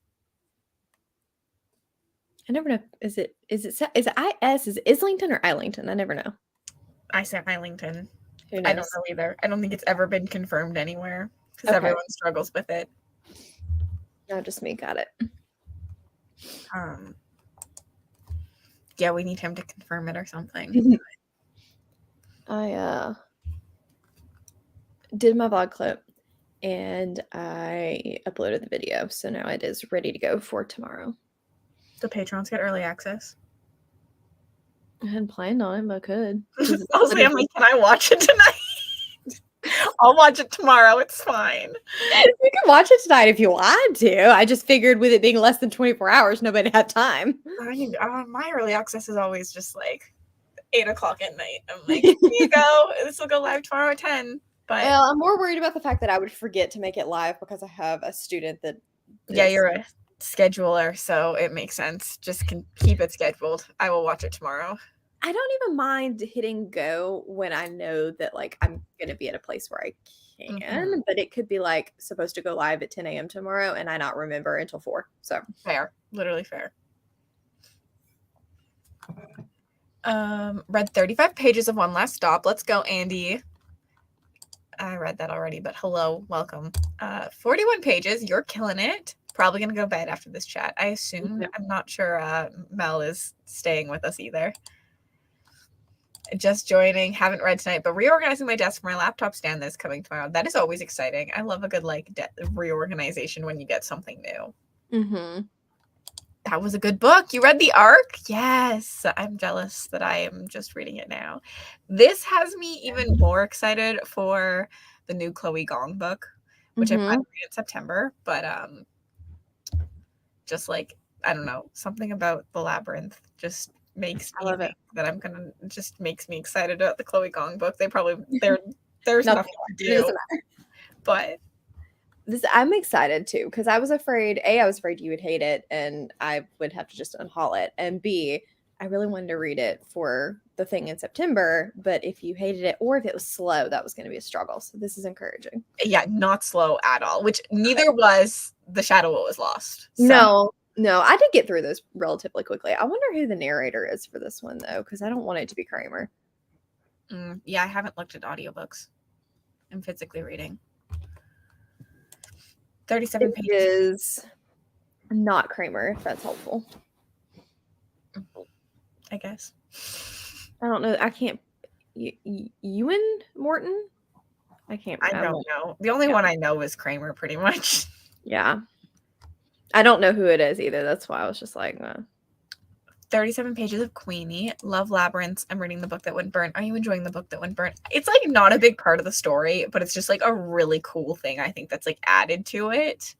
I never know. Is it IS? Is it Islington or Islington? I never know. I said Islington. Who knows? I don't know either. I don't think it's ever been confirmed anywhere because everyone struggles with it. No, just me. Got it. Yeah, we need him to confirm it or something. I did my vlog clip and I uploaded the video, so now it is ready to go for tomorrow. The patrons get early access. I hadn't planned on it, but I could. Honestly, I'm like, can I watch it tonight? I'll watch it tomorrow. It's fine. You can watch it tonight if you want to. I just figured with it being less than 24 hours, nobody had time. My early access is always just like 8 o'clock at night. I'm like, here you go. This will go live tomorrow at 10. But well, I'm more worried about the fact that I would forget to make it live because I have a student that. Yeah, you're a scheduler, so it makes sense. Just keep it scheduled. I will watch it tomorrow. I don't even mind hitting go when I know that like I'm gonna be at a place where I can, but it could be like supposed to go live at 10 a.m. tomorrow and I not remember until 4. So fair, literally fair. Read 35 pages of One Last Stop. Let's go, Andy. I read that already, but hello, welcome. 41 pages. You're killing it. Probably gonna go to bed after this chat, I assume. I'm not sure Mel is staying with us either. Just joining, haven't read tonight, but reorganizing my desk for my laptop stand that's coming tomorrow. That is always exciting. I love a good like reorganization when you get something new. That was a good book. You read The Ark? Yes. I'm jealous that I am just reading it now. This has me even more excited for the new Chloe Gong book, which I plan to read in September. But just like, I don't know, something about the labyrinth just makes me think that I'm gonna just makes me excited about the Chloe Gong book. There's nothing to do. But I'm excited too because I was afraid you would hate it and I would have to just unhaul it, and B, I really wanted to read it for the thing in September, but if you hated it or if it was slow, that was going to be a struggle. So this is encouraging. Yeah, not slow at all, which neither was The Shadow What Was Lost. So. No, I did get through those relatively quickly. I wonder who the narrator is for this one though, because I don't want it to be Kramer. Yeah, I haven't looked at audiobooks. I'm physically reading. 37 pages. Not Kramer, if that's helpful. I guess. I don't know. I can't. Ewan Morton? I can't. I don't know. The only one I know is Kramer, pretty much. Yeah. I don't know who it is either. That's why I was just like, 37 pages of Queenie. Love Labyrinths. I'm reading The Book That Wouldn't Burn. Are you enjoying The Book That Wouldn't Burn? It's like not a big part of the story, but it's just like a really cool thing I think that's like added to it.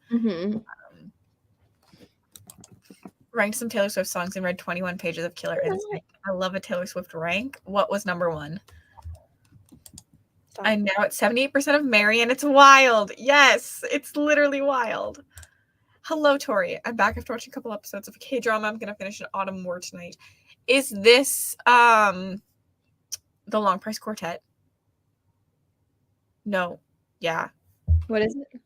Ranked some Taylor Swift songs and read 21 pages of Killer Instinct. I love a Taylor Swift rank. What was number 1? I'm now at 78% of Mary, and it's wild. Yes, it's literally wild. Hello, Tori. I'm back after watching a couple episodes of K-drama. I'm gonna finish an Autumn War tonight. Is this the Long Price Quartet? No. Yeah. What is it?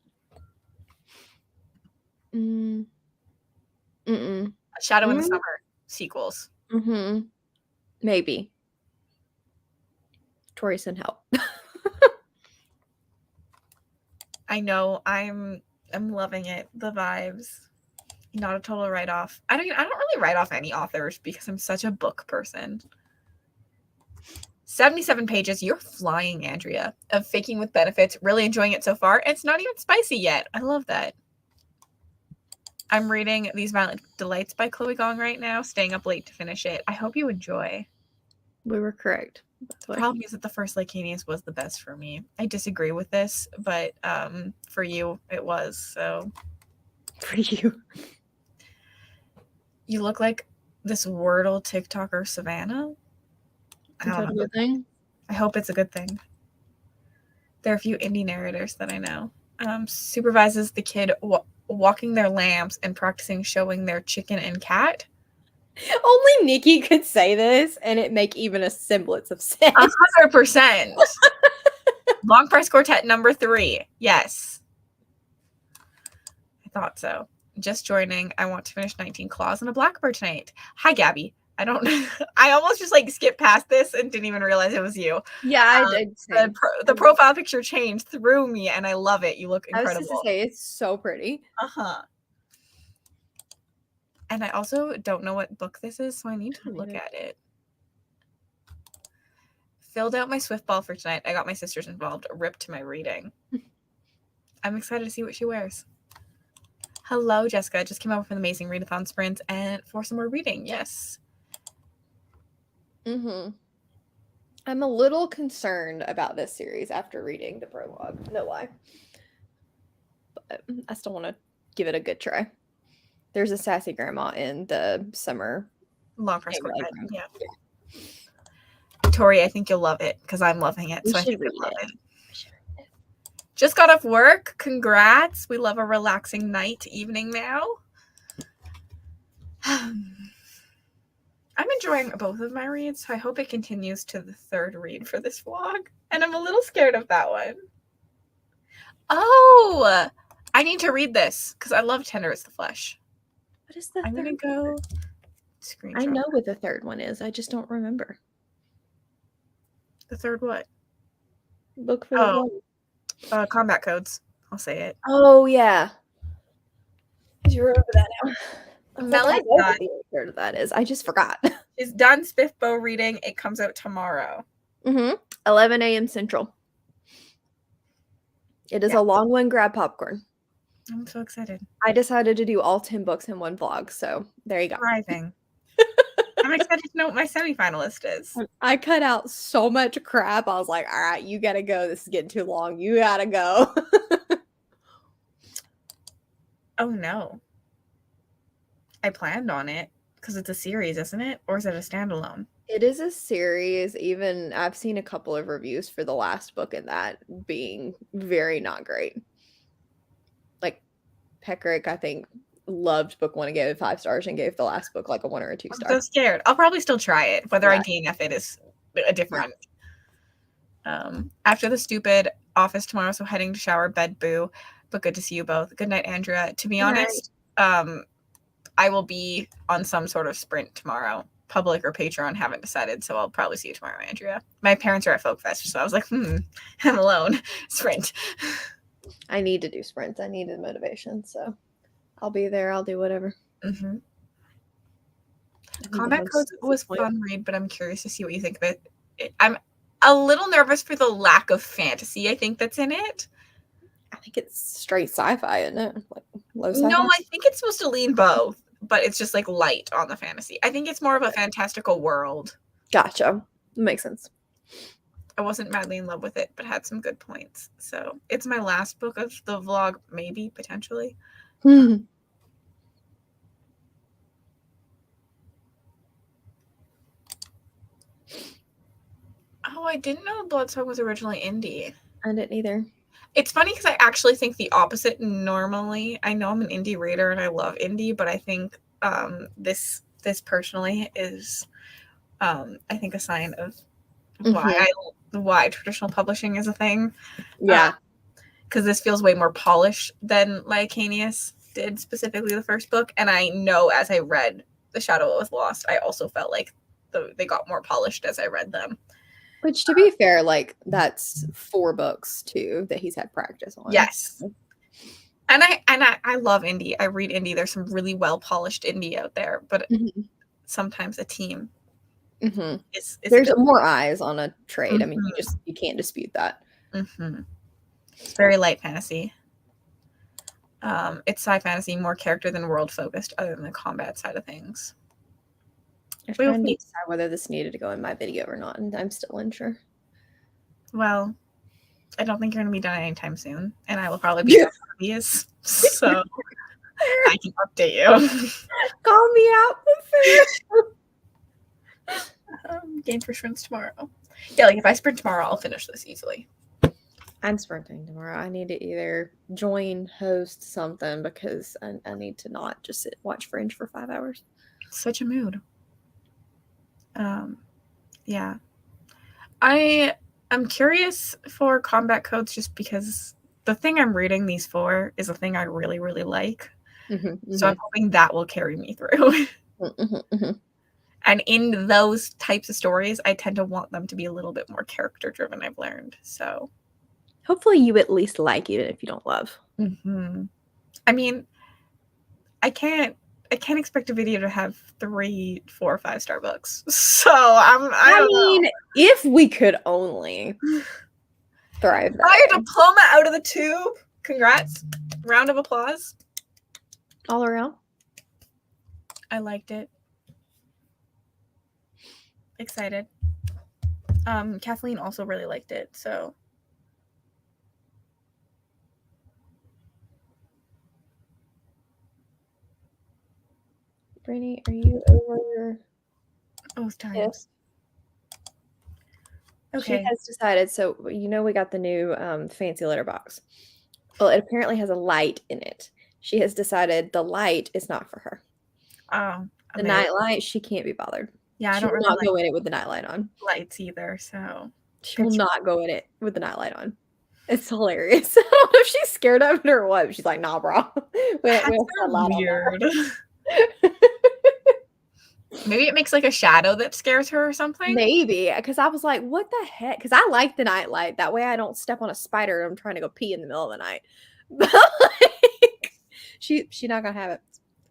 Shadow in the Summer sequels. Maybe. Tori send help. I know. I'm loving it. The vibes. Not a total write-off. I don't really write off any authors because I'm such a book person. 77 pages. You're flying, Andrea. Of Faking with Benefits. Really enjoying it so far. It's not even spicy yet. I love that. I'm reading These Violent Delights by Chloe Gong right now. Staying up late to finish it. I hope you enjoy. We were correct. The problem is that the first Lycanius was the best for me. I disagree with this, but for you, it was. So For you. You look like this Wordle TikToker, Savannah. I Is don't that a know. good thing? I hope it's a good thing. There are a few indie narrators that I know. Supervises the kid walking their lambs and practicing showing their chicken and cat. Only Nikki could say this and it make even a semblance of sense. 100%. Long Press Quartet number 3. Yes. I thought so. Just joining. I want to finish 19 Claws and a Blackbird tonight. Hi, Gabby. I don't I almost just like skipped past this and didn't even realize it was you. Yeah, I did. The profile picture changed through me and I love it. You look incredible. I was just to say, it's so pretty. Uh-huh. And I also don't know what book this is, so I need to look at it. Filled out my Swift ball for tonight. I got my sisters involved. Rip to my reading. I'm excited to see what she wears. Hello, Jessica. Just came up with an amazing readathon sprint and for some more reading. Yes. Mm-hmm. I'm a little concerned about this series after reading the prologue. No lie. But I still want to give it a good try. There's a sassy grandma in the summer Long Press Quartet. Yeah. Tori, I think you'll love it because I'm loving it. So I think you'll love it. Just got off work. Congrats. We love a relaxing night, evening now. I'm enjoying both of my reads, so I hope it continues to the third read for this vlog. And I'm a little scared of that one. Oh, I need to read this because I love Tender as the Flesh. What is the I'm going to go screenshot. I know what the third one is. I just don't remember. The third what? Book for the vlog. Combat Codes. I'll say it. Oh, yeah. You remember that now. Melly's what the third of that is. I just forgot. She's done Spiffbo reading. It comes out tomorrow. 11 a.m. Central. It is a long one. Grab popcorn. I'm so excited. I decided to do all 10 books in one vlog, so there you go. Thriving. I'm excited to know what my semifinalist is. I cut out so much crap. I was like, all right, you gotta go. This is getting too long. You gotta go. Oh, no. I planned on it because it's a series, isn't it? Or is it a standalone? It is a series. Even I've seen a couple of reviews for the last book in that being very not great. Like Peckerick, I think, loved book 1 and gave it 5 stars and gave the last book like a 1 or a 2 star. I'm so scared. I'll probably still try it, whether I DNF it is a different. After the stupid office tomorrow, so heading to shower, bed, boo. But good to see you both. Good night, Andrea. To be honest, I will be on some sort of sprint tomorrow. Public or Patreon, haven't decided, so I'll probably see you tomorrow, Andrea. My parents are at Folk Fest, so I was like, I'm alone. Sprint. I need to do sprints. I need the motivation, so I'll be there. I'll do whatever. Combat Codes was fun read, but I'm curious to see what you think of it. I'm a little nervous for the lack of fantasy I think that's in it. I think it's straight sci-fi, isn't it? Like low sci-fi? No, I think it's supposed to lean both, but it's just like light on the fantasy. I think it's more of a fantastical world. Gotcha. Makes sense. I wasn't madly in love with it, but had some good points. So it's my last book of the vlog, maybe, potentially. Oh, I didn't know Bloodsong was originally indie. I didn't either. It's funny because I actually think the opposite normally. I know I'm an indie reader and I love indie, but I think this personally is I think a sign of why traditional publishing is a thing. Yeah. Because this feels way more polished than Lycanius did, specifically the first book. And I know as I read The Shadow That Was Lost, I also felt like they got more polished as I read them. Which, to be fair, like, that's 4 books, too, that he's had practice on. Yes. And I love indie. I read indie. There's some really well-polished indie out there. But sometimes a team is There's more eyes on a trade. I mean, you can't dispute that. It's very light fantasy. It's sci fantasy, more character than world focused, other than the combat side of things. I was We'll trying to see. decide whether this needed to go in my video or not, and I'm still unsure. Well, I don't think you're going to be done anytime soon, and I will probably be done with these, so I can update you. Call me out. Game for sprints tomorrow. Yeah, like if I sprint tomorrow, I'll finish this easily. I'm sprinting tomorrow. I need to either join, host something because I need to not just watch Fringe for 5 hours. Such a mood. Yeah. I'm curious for combat codes just because the thing I'm reading these for is a thing I really, really like. So I'm hoping that will carry me through. And in those types of stories, I tend to want them to be a little bit more character driven, I've learned. So hopefully you at least like it if you don't love. I mean, I can't expect a video to have 3, 4, 5-star books. So I don't know. If we could only thrive. Fire diploma out of the tube. Congrats. Round of applause. All around. I liked it. Excited. Kathleen also really liked it, so. Brittany, are you over Both times? Yes. Okay. She has decided, so we got the new fancy litter box. Well, it apparently has a light in it. She has decided the light is not for her. Oh. The night light, she can't be bothered. Yeah, I she don't will really not go in it with the nightlight on. Lights either, so. She will not go in it with the nightlight on. It's hilarious. I don't know if she's scared of it or what. She's like, nah, bro. That's weird. Maybe it makes like a shadow that scares her or something. Maybe, because I was like, what the heck? Because I like the nightlight. That way I don't step on a spider and I'm trying to go pee in the middle of the night. But like, she's not gonna have it.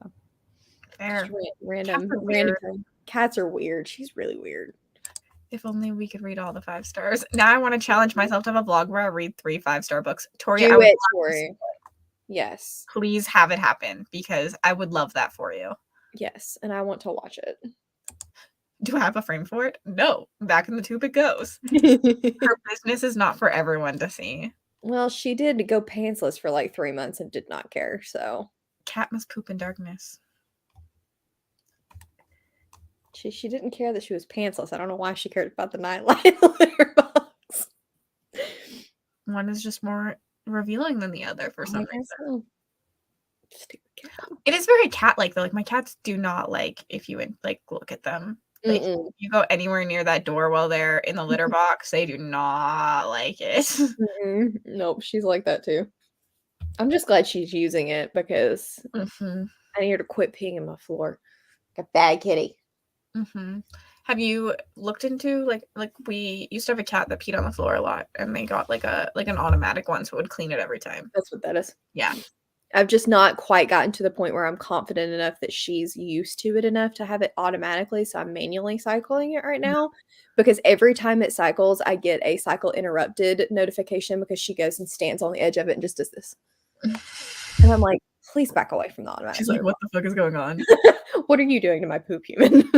So. Fair. Random. Cats are weird. She's really weird. If only we could read all the 5 stars. Now I want to challenge myself to have a vlog where I read 3 5-star books. Tori, do it, Tori. Yes. Please have it happen because I would love that for you. Yes, and I want to watch it. Do I have a frame for it? No. Back in the tube it goes. Her business is not for everyone to see. Well, she did go pantsless for like 3 months and did not care, so. Cat must poop in darkness. She didn't care that she was pantsless. I don't know why she cared about the nightlight litter box. One is just more revealing than the other for some reason. So. Stupid cat. It is very cat-like though. Like my cats do not like if you like look at them. Like you go anywhere near that door while they're in the litter box, they do not like it. Nope, she's like that too. I'm just glad she's using it because I need her to quit peeing in my floor. Like a bad kitty. Have you looked into like we used to have a cat that peed on the floor a lot, and they got like an automatic one, so it would clean it every time. That's what that is. Yeah. I've just not quite gotten to the point where I'm confident enough that she's used to it enough to have it automatically. So I'm manually cycling it right now because every time it cycles, I get a cycle interrupted notification because she goes and stands on the edge of it and just does this. And I'm like, please back away from the automatic. She's like, what the fuck is going on? What are you doing to my poop human?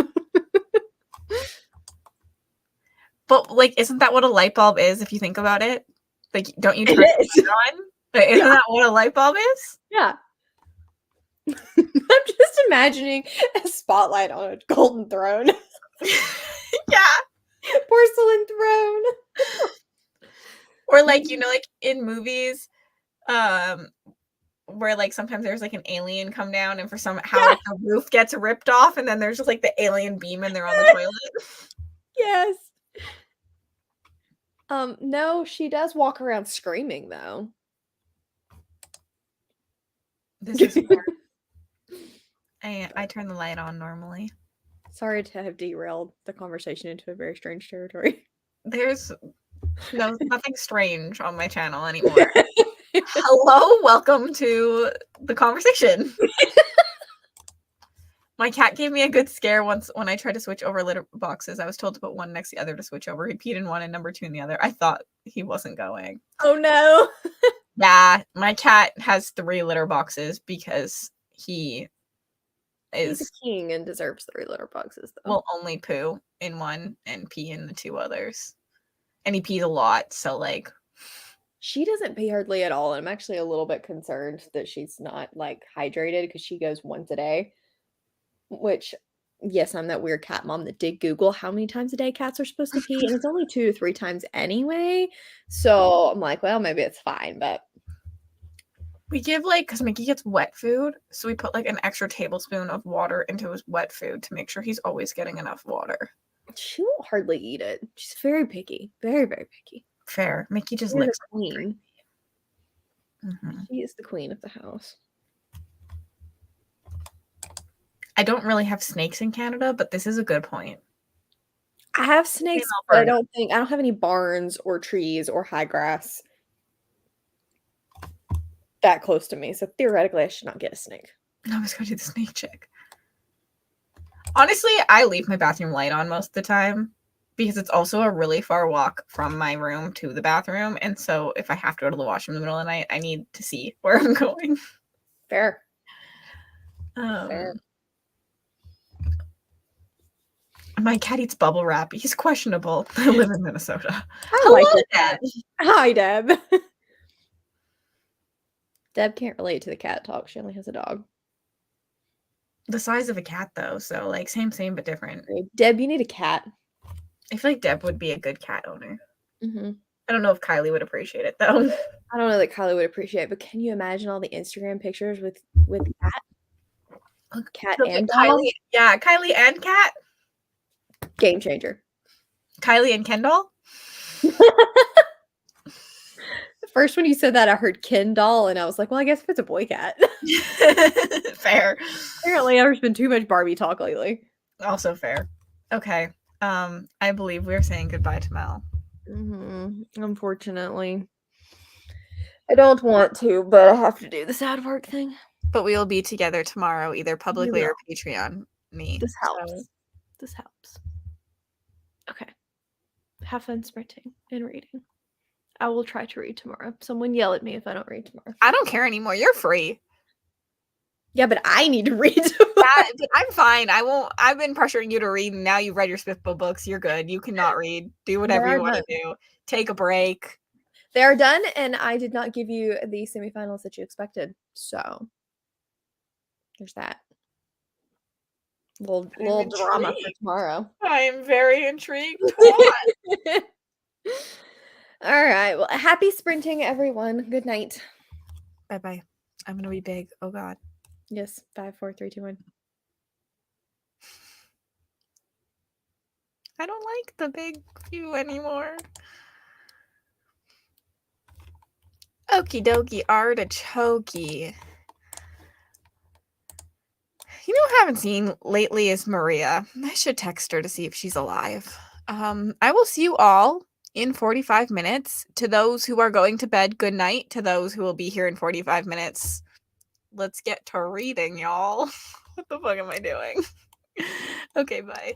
But like, isn't that what a light bulb is if you think about it? Like, don't you turn it on? Isn't that what a light bulb is? Yeah. I'm just imagining a spotlight on a golden throne. Yeah. Porcelain throne. Or like, like in movies, where like sometimes there's like an alien come down and for somehow like, the roof gets ripped off and then there's just like the alien beam and they're on the toilet. Yes. No, she does walk around screaming though. This is weird. I turn the light on normally. Sorry to have derailed the conversation into a very strange territory. There's nothing strange on my channel anymore. Hello, welcome to the conversation. My cat gave me a good scare once when I tried to switch over litter boxes. I was told to put one next to the other to switch over. He peed in one and number 2 in the other. I thought he wasn't going. Oh no. Yeah, my cat has 3 litter boxes because he He's a is king and deserves 3 litter boxes, though. will only poo in one and pee in the 2 others. And he pees a lot, so, like She doesn't pee hardly at all, and I'm actually a little bit concerned that she's not, like, hydrated because she goes once a day, which yes, I'm that weird cat mom that did Google how many times a day cats are supposed to pee, and it's only 2 to 3 times anyway, so I'm like, "Well, maybe it's fine," but we give, like, because Mickey gets wet food, so we put, like, an extra tablespoon of water into his wet food to make sure he's always getting enough water. she won't hardly eat it. She's very picky. Very, very picky. Fair. Mickey just You're the licks. queen. Mhm. She is the queen of the house. I don't really have snakes in Canada, but this is a good point. I have In snakes, but Alberta. I don't have any barns or trees or high grass that close to me, so theoretically, I should not get a snake. I was gonna do the snake check. Honestly, I leave my bathroom light on most of the time because it's also a really far walk from my room to the bathroom, and so if I have to go to the washroom in the middle of the night, I need to see where I'm going. Fair. Fair. Um, my cat eats bubble wrap. He's questionable. I live in Minnesota. I like Hello, your cat. Dad. Hi, Deb. Deb can't relate to the cat talk. She only has a dog. The size of a cat, though, so like same, but different. Deb, you need a cat. I feel like Deb would be a good cat owner. Mhm. I don't know if Kylie would appreciate it though. I don't know that Kylie would appreciate it, but can you imagine all the Instagram pictures with cat and dog? Kylie, yeah, Kylie and cat. Game changer. Kylie and Kendall. First, when you said that, I heard Ken doll, and I was like, well, I guess if it's a boy cat. Fair. Apparently, there's been too much Barbie talk lately. Also fair. Okay. I believe we're saying goodbye to Mel. Unfortunately. I don't want to, but I have to do the sad work thing. But we will be together tomorrow, either publicly will. or Patreon me. This helps. So, This helps. Okay. Have fun sprinting and reading. I will try to read tomorrow. Someone yell at me if I don't read tomorrow. I don't care anymore. You're free. Yeah, but I need to read tomorrow. But I'm fine. I won't. I've been pressuring you to read, and now you've read your Swiftbow books. You're good. You cannot read. Do whatever you want to do. Take a break. They are done, and I did not give you the semifinals that you expected. So there's that. Little drama for tomorrow. I am very intrigued. All right. Well, happy sprinting, everyone. Good night. Bye. I'm gonna be big. Oh God. Yes. 5, 4, 3, 2, 1. I don't like the big view anymore. Okie dokie, artichokey. You know what I haven't seen lately is Maria. I should text her to see if she's alive. I will see you all in 45 minutes. To those who are going to bed, good night. To those who will be here in 45 minutes, let's get to reading, y'all. What the fuck am I doing? Okay, bye.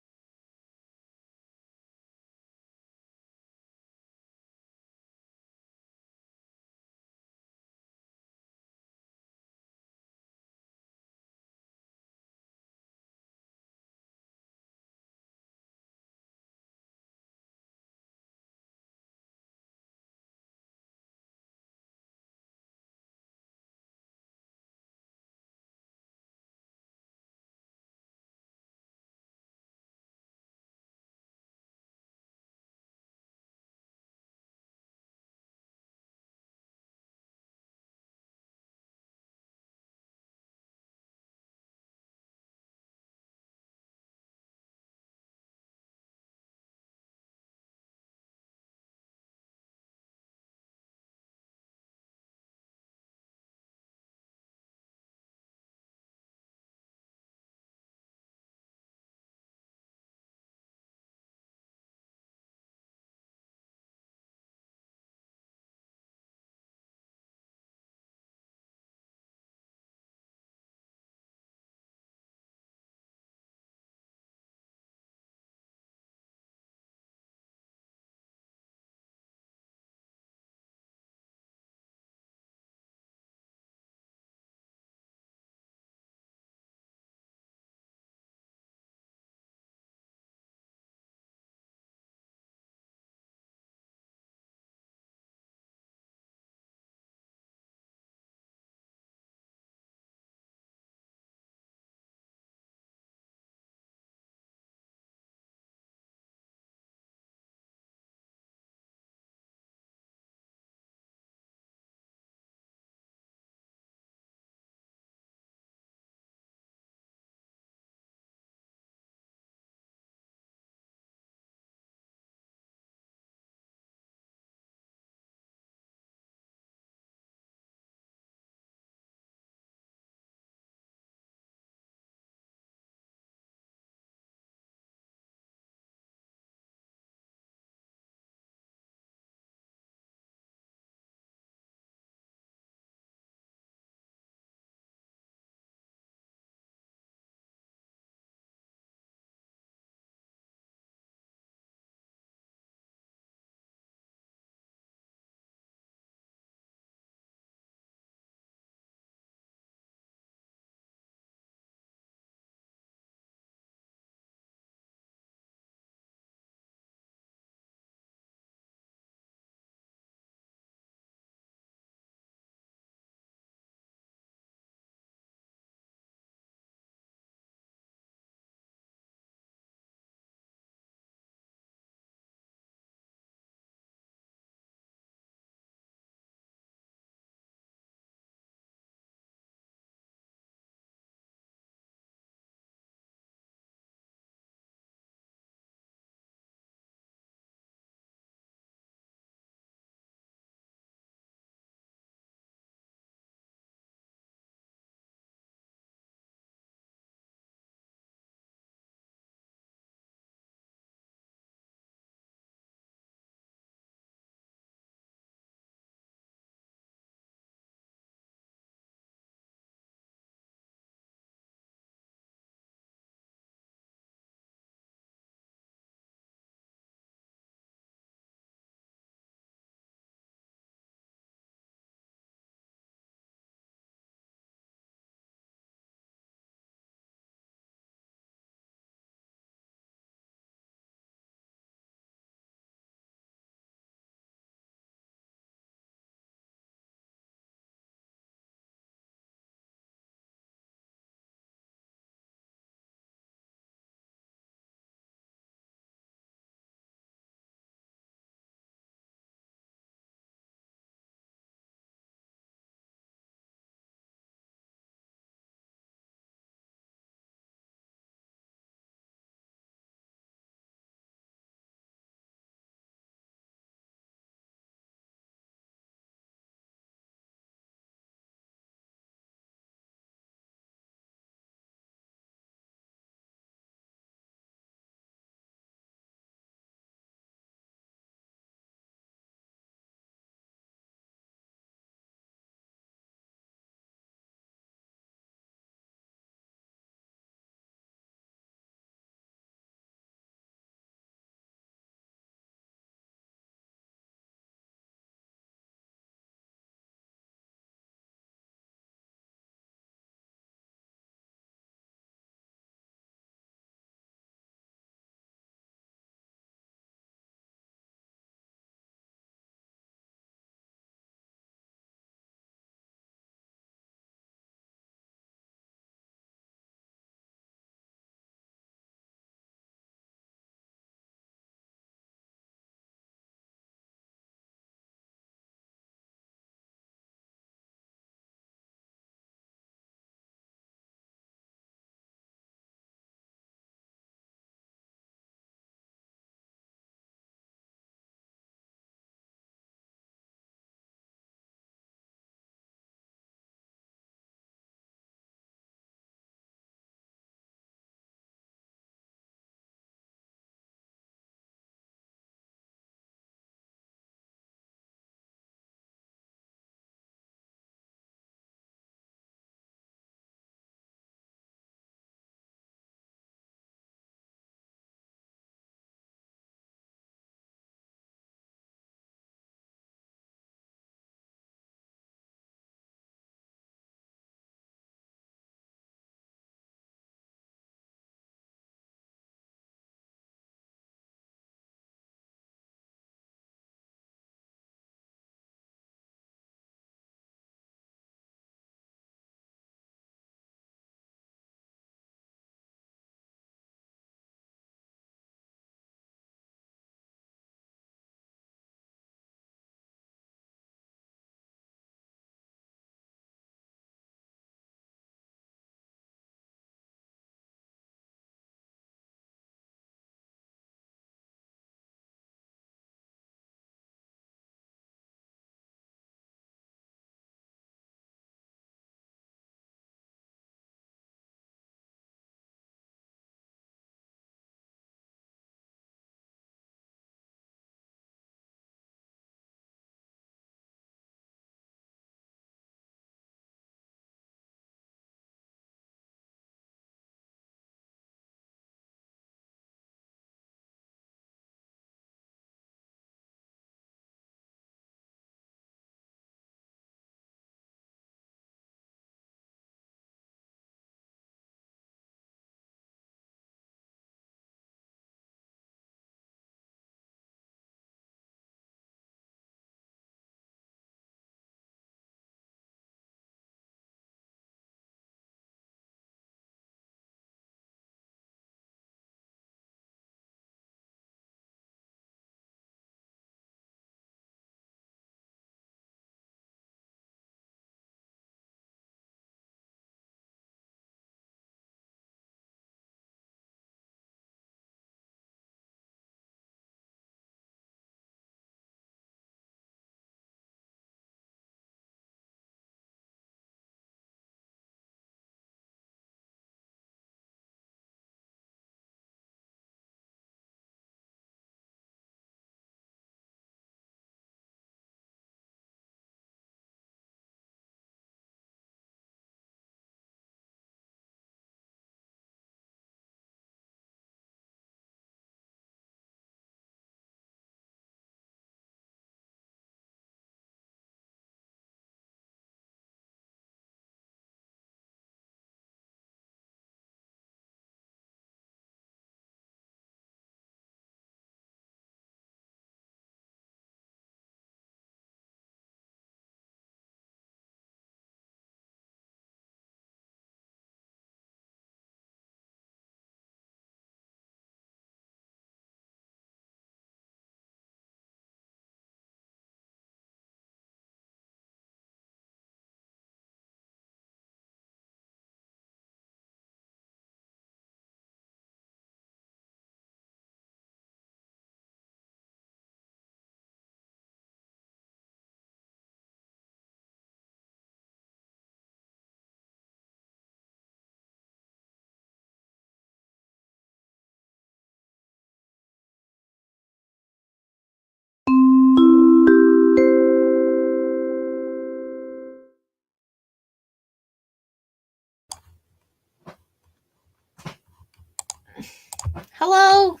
Hello.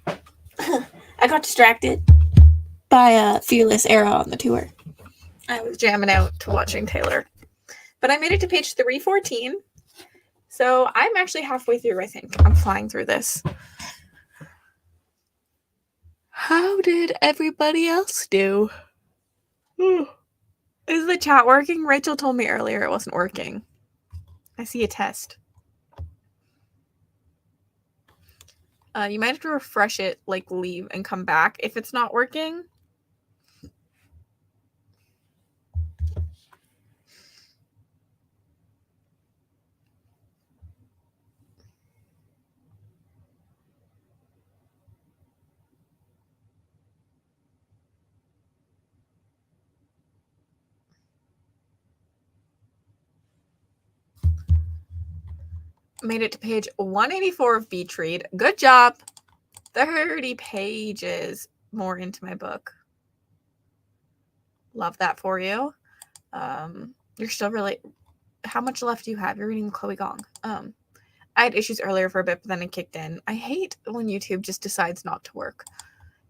I got distracted by Fearless Era on the tour. I was jamming out to watching Taylor. But I made it to page 314. So I'm actually halfway through, I think. I'm flying through this. How did everybody else do? Is the chat working? Rachel told me earlier it wasn't working. I see a test. You might have to refresh it, like leave and come back if it's not working. Made it to page 184 of Beach Read. Good job. 30 pages more into my book. Love that for you. You're still really... How much left do you have? You're reading Chloe Gong. I had issues earlier for a bit, but then it kicked in. I hate when YouTube just decides not to work.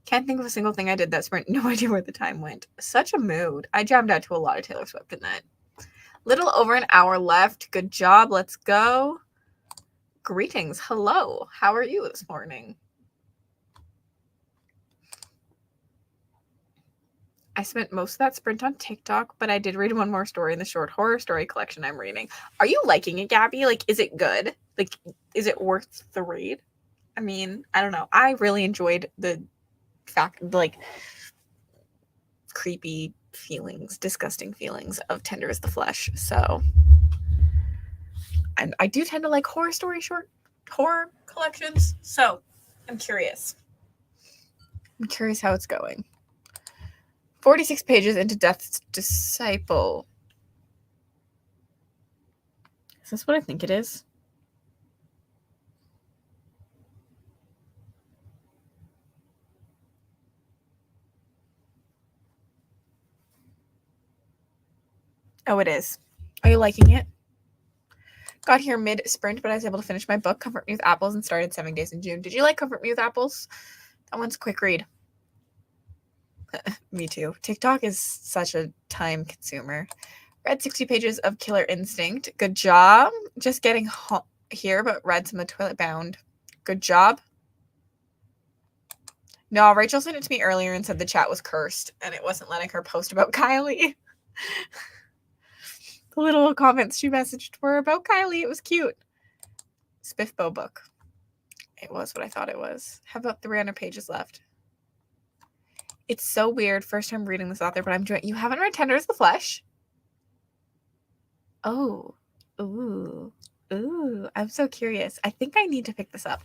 Can't think of a single thing I did that sprint. No idea where the time went. Such a mood. I jammed out to a lot of Taylor Swift in that. Little over an hour left. Good job. Let's go. Greetings. Hello. How are you this morning? I spent most of that sprint on TikTok, but I did read one more story in the short horror story collection I'm reading. Are you liking it, Gabby? Like, is it good? Like, is it worth the read? I mean, I don't know. I really enjoyed the fact, like, creepy feelings, disgusting feelings of Tender as the Flesh. So, and I do tend to like horror story short horror collections. So, I'm curious. I'm curious how it's going. 46 pages into Death's Disciple. Is this what I think it is? Oh, it is. Are you liking it? Got here mid-sprint, but I was able to finish my book, Comfort Me with Apples, and started 7 Days in June. Did you like Comfort Me with Apples? That one's a quick read. Me too. TikTok is such a time consumer. Read 60 pages of Killer Instinct. Good job. Just getting here, but read some of Toilet Bound. Good job. No, Rachel sent it to me earlier and said the chat was cursed and it wasn't letting her post about Kylie. The little comments she messaged were about Kylie. It was cute. Spiffbo book. It was what I thought it was. Have about 300 pages left. It's so weird. First time reading this author, but I'm doing... You haven't read Tender as the Flesh? Oh. Ooh. Ooh. I'm so curious. I think I need to pick this up.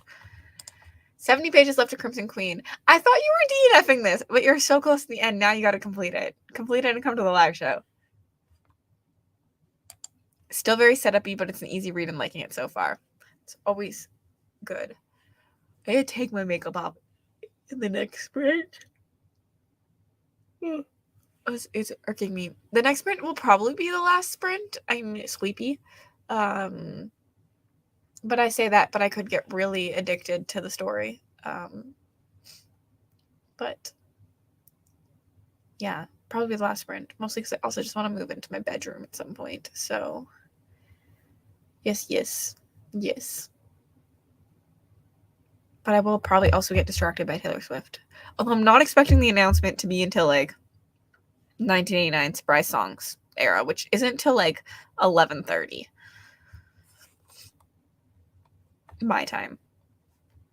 70 pages left to Crimson Queen. I thought you were DNFing this, but you're so close to the end. Now you got to complete it. Complete it and come to the live show. Still very setup-y, but it's an easy read and liking it so far. It's always good. I gotta take my makeup off in the next sprint. It's irking me. The next sprint will probably be the last sprint. I'm sleepy. But I say that, but I could get really addicted to the story. But yeah, probably the last sprint. Mostly because I also just want to move into my bedroom at some point. So yes. But I will probably also get distracted by Taylor Swift. Although I'm not expecting the announcement to be until like 1989 Surprise Songs era, which isn't till like 11:30 my time.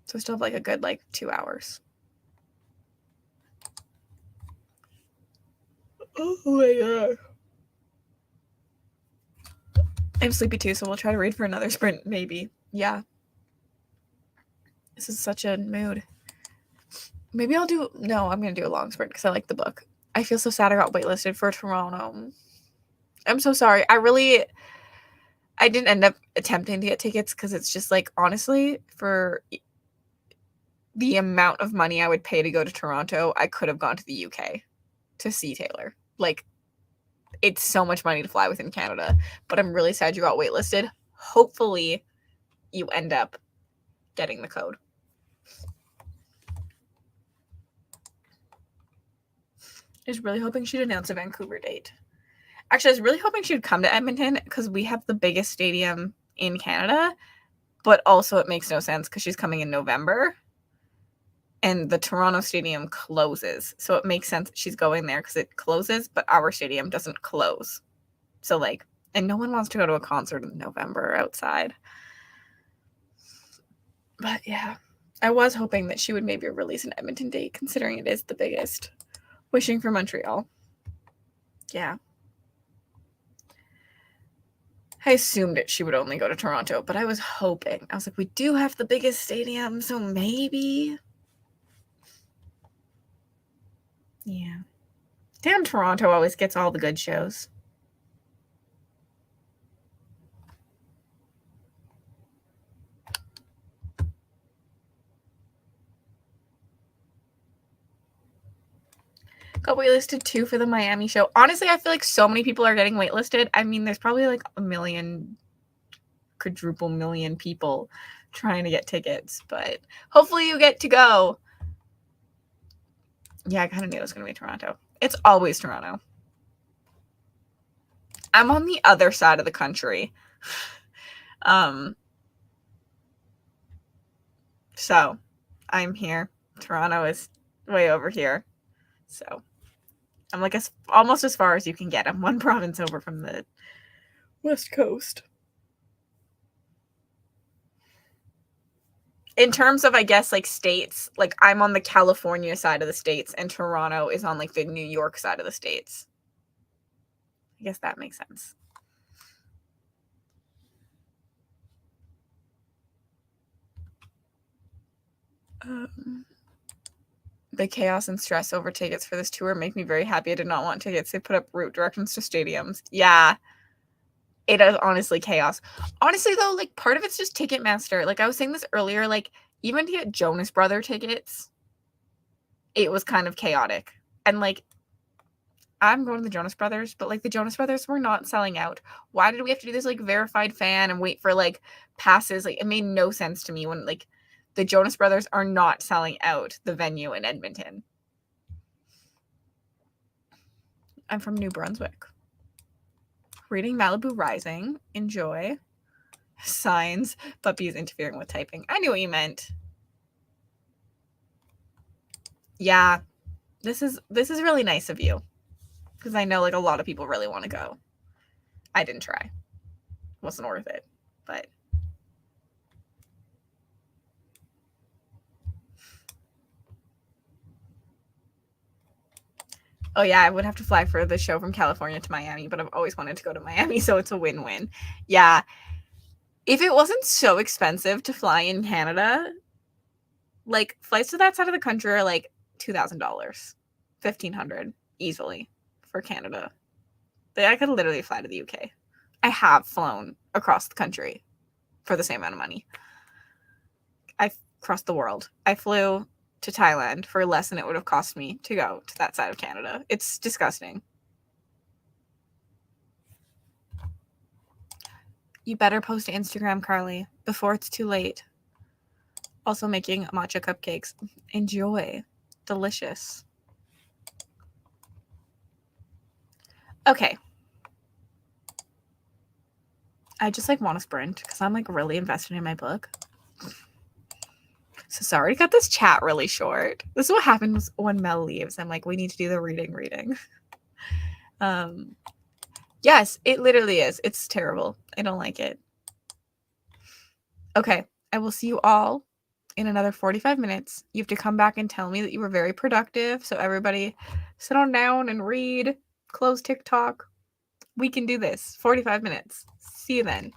So I still have like a good like 2 hours. Oh my god. I'm sleepy too, so we'll try to read for another sprint, maybe. Yeah. This is such a mood. Maybe I'll do... No, I'm going to do a long sprint because I like the book. I feel so sad I got waitlisted for Toronto. I'm so sorry. I didn't end up attempting to get tickets because it's just like, honestly, for the amount of money I would pay to go to Toronto, I could have gone to the UK to see Taylor. Like, it's so much money to fly within Canada, but I'm really sad you got waitlisted. Hopefully you end up getting the code. I was really hoping she'd announce a Vancouver date. Actually, I was really hoping she'd come to Edmonton because we have the biggest stadium in Canada, but also it makes no sense because she's coming in November and the Toronto stadium closes. So it makes sense that she's going there because it closes, but our stadium doesn't close. So like, and no one wants to go to a concert in November outside. But yeah, I was hoping that she would maybe release an Edmonton date considering it is the biggest. Wishing for Montreal. Yeah. I assumed she would only go to Toronto, but I was hoping. I was like, we do have the biggest stadium, so maybe. Yeah. Damn, Toronto always gets all the good shows. Got waitlisted too for the Miami show. Honestly, I feel like so many people are getting waitlisted. I mean, there's probably like a million, quadruple million people trying to get tickets, but hopefully you get to go. Yeah, I kind of knew it was going to be Toronto. It's always Toronto. I'm on the other side of the country. So I'm here. Toronto is way over here. So I'm like almost as far as you can get. I'm one province over from the West Coast. In terms of, I guess, like states, like I'm on the California side of the states and Toronto is on like the New York side of the states. I guess that makes sense. The chaos and stress over tickets for this tour make me very happy. I did not want tickets. They put up route directions to stadiums. Yeah. It is honestly chaos. Honestly, though, like part of it's just Ticketmaster. Like I was saying this earlier, like even to get Jonas Brother tickets, it was kind of chaotic. And like I'm going to the Jonas Brothers, but like the Jonas Brothers were not selling out. Why did we have to do this like verified fan and wait for like passes? Like it made no sense to me when like the Jonas Brothers are not selling out the venue in Edmonton. I'm from New Brunswick. Reading Malibu Rising. Enjoy. Signs. Puppy is interfering with typing. I knew what you meant. Yeah. This is really nice of you. Because I know like a lot of people really want to go. I didn't try. Wasn't worth it. But oh yeah, I would have to fly for the show from California to Miami, but I've always wanted to go to Miami, so it's a win-win. Yeah. If it wasn't so expensive to fly in Canada, like flights to that side of the country are like $2,000, $1,500 easily for Canada. I could literally fly to the UK. I have flown across the country for the same amount of money. I've crossed the world. I flew to Thailand for less than it would have cost me to go to that side of Canada. It's disgusting. You better post to Instagram, Carly, before it's too late. Also making matcha cupcakes. Enjoy. Delicious. Okay. I just like want to sprint because I'm like really invested in my book. So sorry to cut this chat really short. This is what happens when Mel leaves. I'm like, we need to do the reading. Yes, it literally is. It's terrible. I don't like it. Okay, I will see you all in another 45 minutes. You have to come back and tell me that you were very productive. So everybody sit on down and read, close TikTok. We can do this. 45 minutes. See you then.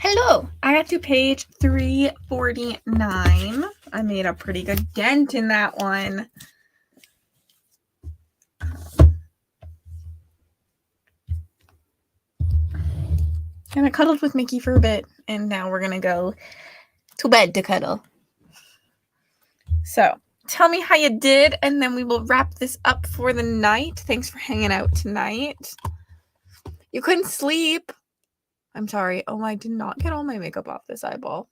Hello, I got to page 349. I made a pretty good dent in that one. And I cuddled with Mickey for a bit, and now we're going to go to bed to cuddle. So, tell me how you did, and then we will wrap this up for the night. Thanks for hanging out tonight. You couldn't sleep. I'm sorry. Oh, I did not get all my makeup off this eyeball.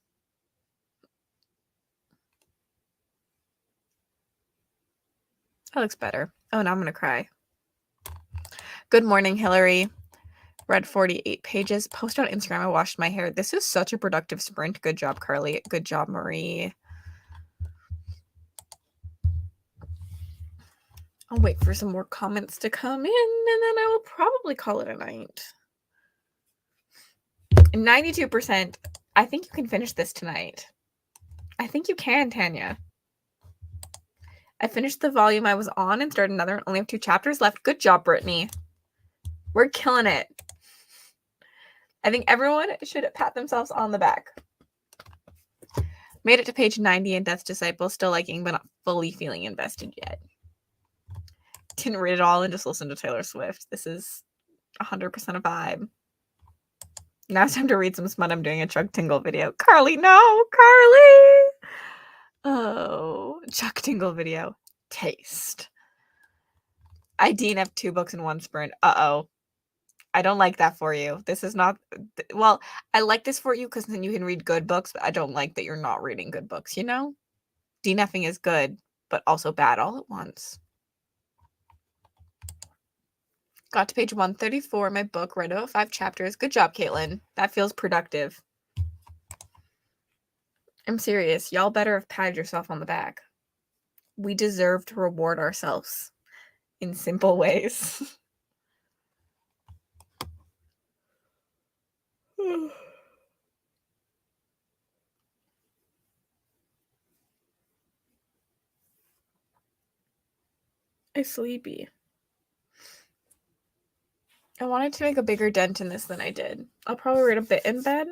That looks better. Oh, now I'm going to cry. Good morning, Hillary. Read 48 pages. Post on Instagram. I washed my hair. This is such a productive sprint. Good job, Carly. Good job, Marie. I'll wait for some more comments to come in, and then I will probably call it a night. 92%. I think you can finish this tonight. I think you can, Tanya. I finished the volume I was on and started another. Only have 2 chapters left. Good job, Brittany. We're killing it. I think everyone should pat themselves on the back. Made it to page 90 in Death's Disciple. Still liking, but not fully feeling invested yet. Didn't read it all and just listened to Taylor Swift. This is 100% a vibe. Now it's time to read some smut. I'm doing a Chuck Tingle video. Carly, no! Carly! Oh, Chuck Tingle video. Taste. I DNF'd 2 books in one sprint. Uh-oh. I don't like that for you. This is not... Well, I like this for you because then you can read good books, but I don't like that you're not reading good books, you know? DNFing is good, but also bad all at once. Got to page 134 in my book, read about 5 chapters. Good job, Caitlin. That feels productive. I'm serious. Y'all better have patted yourself on the back. We deserve to reward ourselves in simple ways. I'm sleepy. I wanted to make a bigger dent in this than I did. I'll probably read a bit in bed.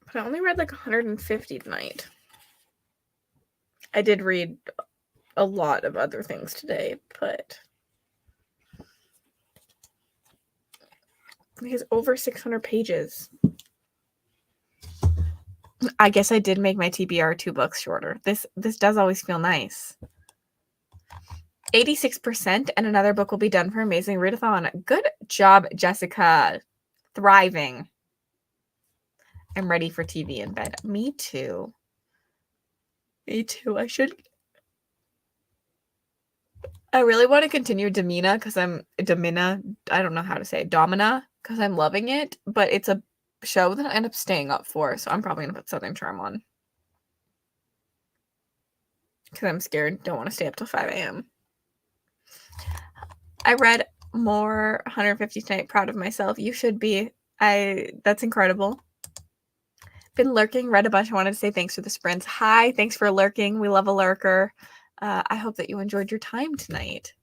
But I only read like 150 tonight. I did read a lot of other things today, but it has over 600 pages. I guess I did make my TBR 2 books shorter. This does always feel nice. 86%, and another book will be done for Amazing Readathon. Good job, Jessica. Thriving. I'm ready for TV in bed. Me too. Me too. I really want to continue Domina because I'm Domina. I don't know how to say it. Domina because I'm loving it, but it's a show that I end up staying up for, so I'm probably gonna put Southern Charm on because I'm scared. Don't want to stay up till 5 a.m. I read more 150 tonight. Proud of myself. You should be. That's incredible. Been lurking, read a bunch. I wanted to say thanks for the sprints. Hi, thanks for lurking. We love a lurker. I hope that you enjoyed your time tonight.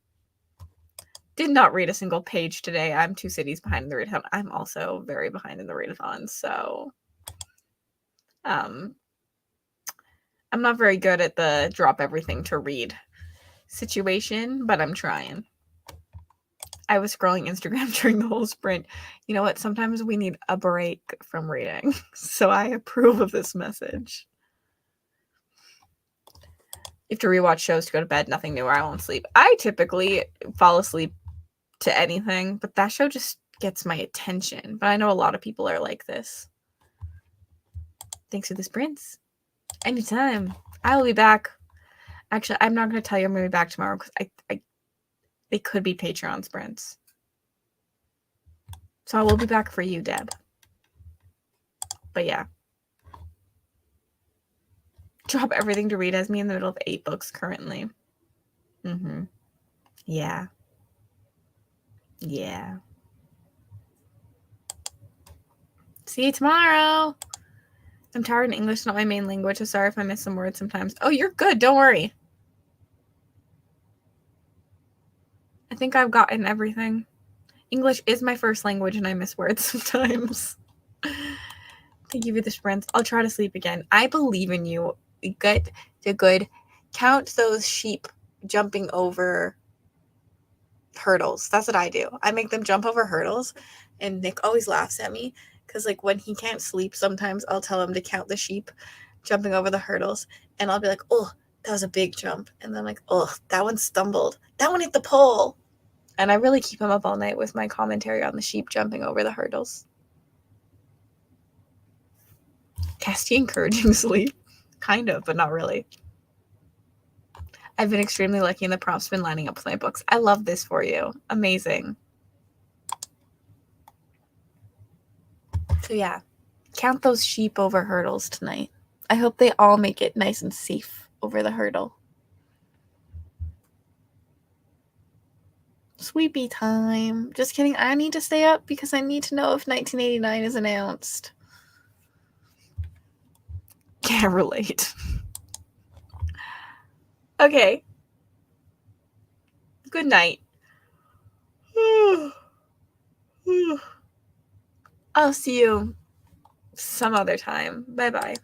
Did not read a single page today. I'm 2 cities behind in the readathon. I'm also very behind in the readathon, so I'm not very good at the drop everything to read situation, but I'm trying. I was scrolling Instagram during the whole sprint. You know what? Sometimes we need a break from reading. So I approve of this message. You have to rewatch shows to go to bed. Nothing new or I won't sleep. I typically fall asleep to anything, but that show just gets my attention. But I know a lot of people are like this. Thanks for the sprints. Anytime. I will be back. Actually, I'm not going to tell you I'm going to be back tomorrow because they could be Patreon sprints. So I will be back for you, Deb. But yeah. Drop everything to read has me in the middle of 8 books currently. Yeah. Yeah. See you tomorrow. I'm tired and English is not my main language, so sorry if I miss some words sometimes. Oh, you're good. Don't worry. I think I've gotten everything. English is my first language and I miss words sometimes. Thank you for the sprints. I'll try to sleep again. I believe in you. Get the good. Count those sheep jumping over hurdles. That's what I do. I make them jump over hurdles, and Nick always laughs at me because, like, when he can't sleep, sometimes I'll tell him to count the sheep jumping over the hurdles, and I'll be like, oh, that was a big jump. And then I'm like, oh, that one stumbled. That one hit the pole. And I really keep him up all night with my commentary on the sheep jumping over the hurdles. Casty encouraging sleep. Kind of, but not really. I've been extremely lucky and the prompt's been lining up with my books. I love this for you. Amazing. So yeah, count those sheep over hurdles tonight. I hope they all make it nice and safe over the hurdle. Sweepy time. Just kidding. I need to stay up because I need to know if 1989 is announced. Can't relate. Okay. Good night. I'll see you some other time. Bye-bye.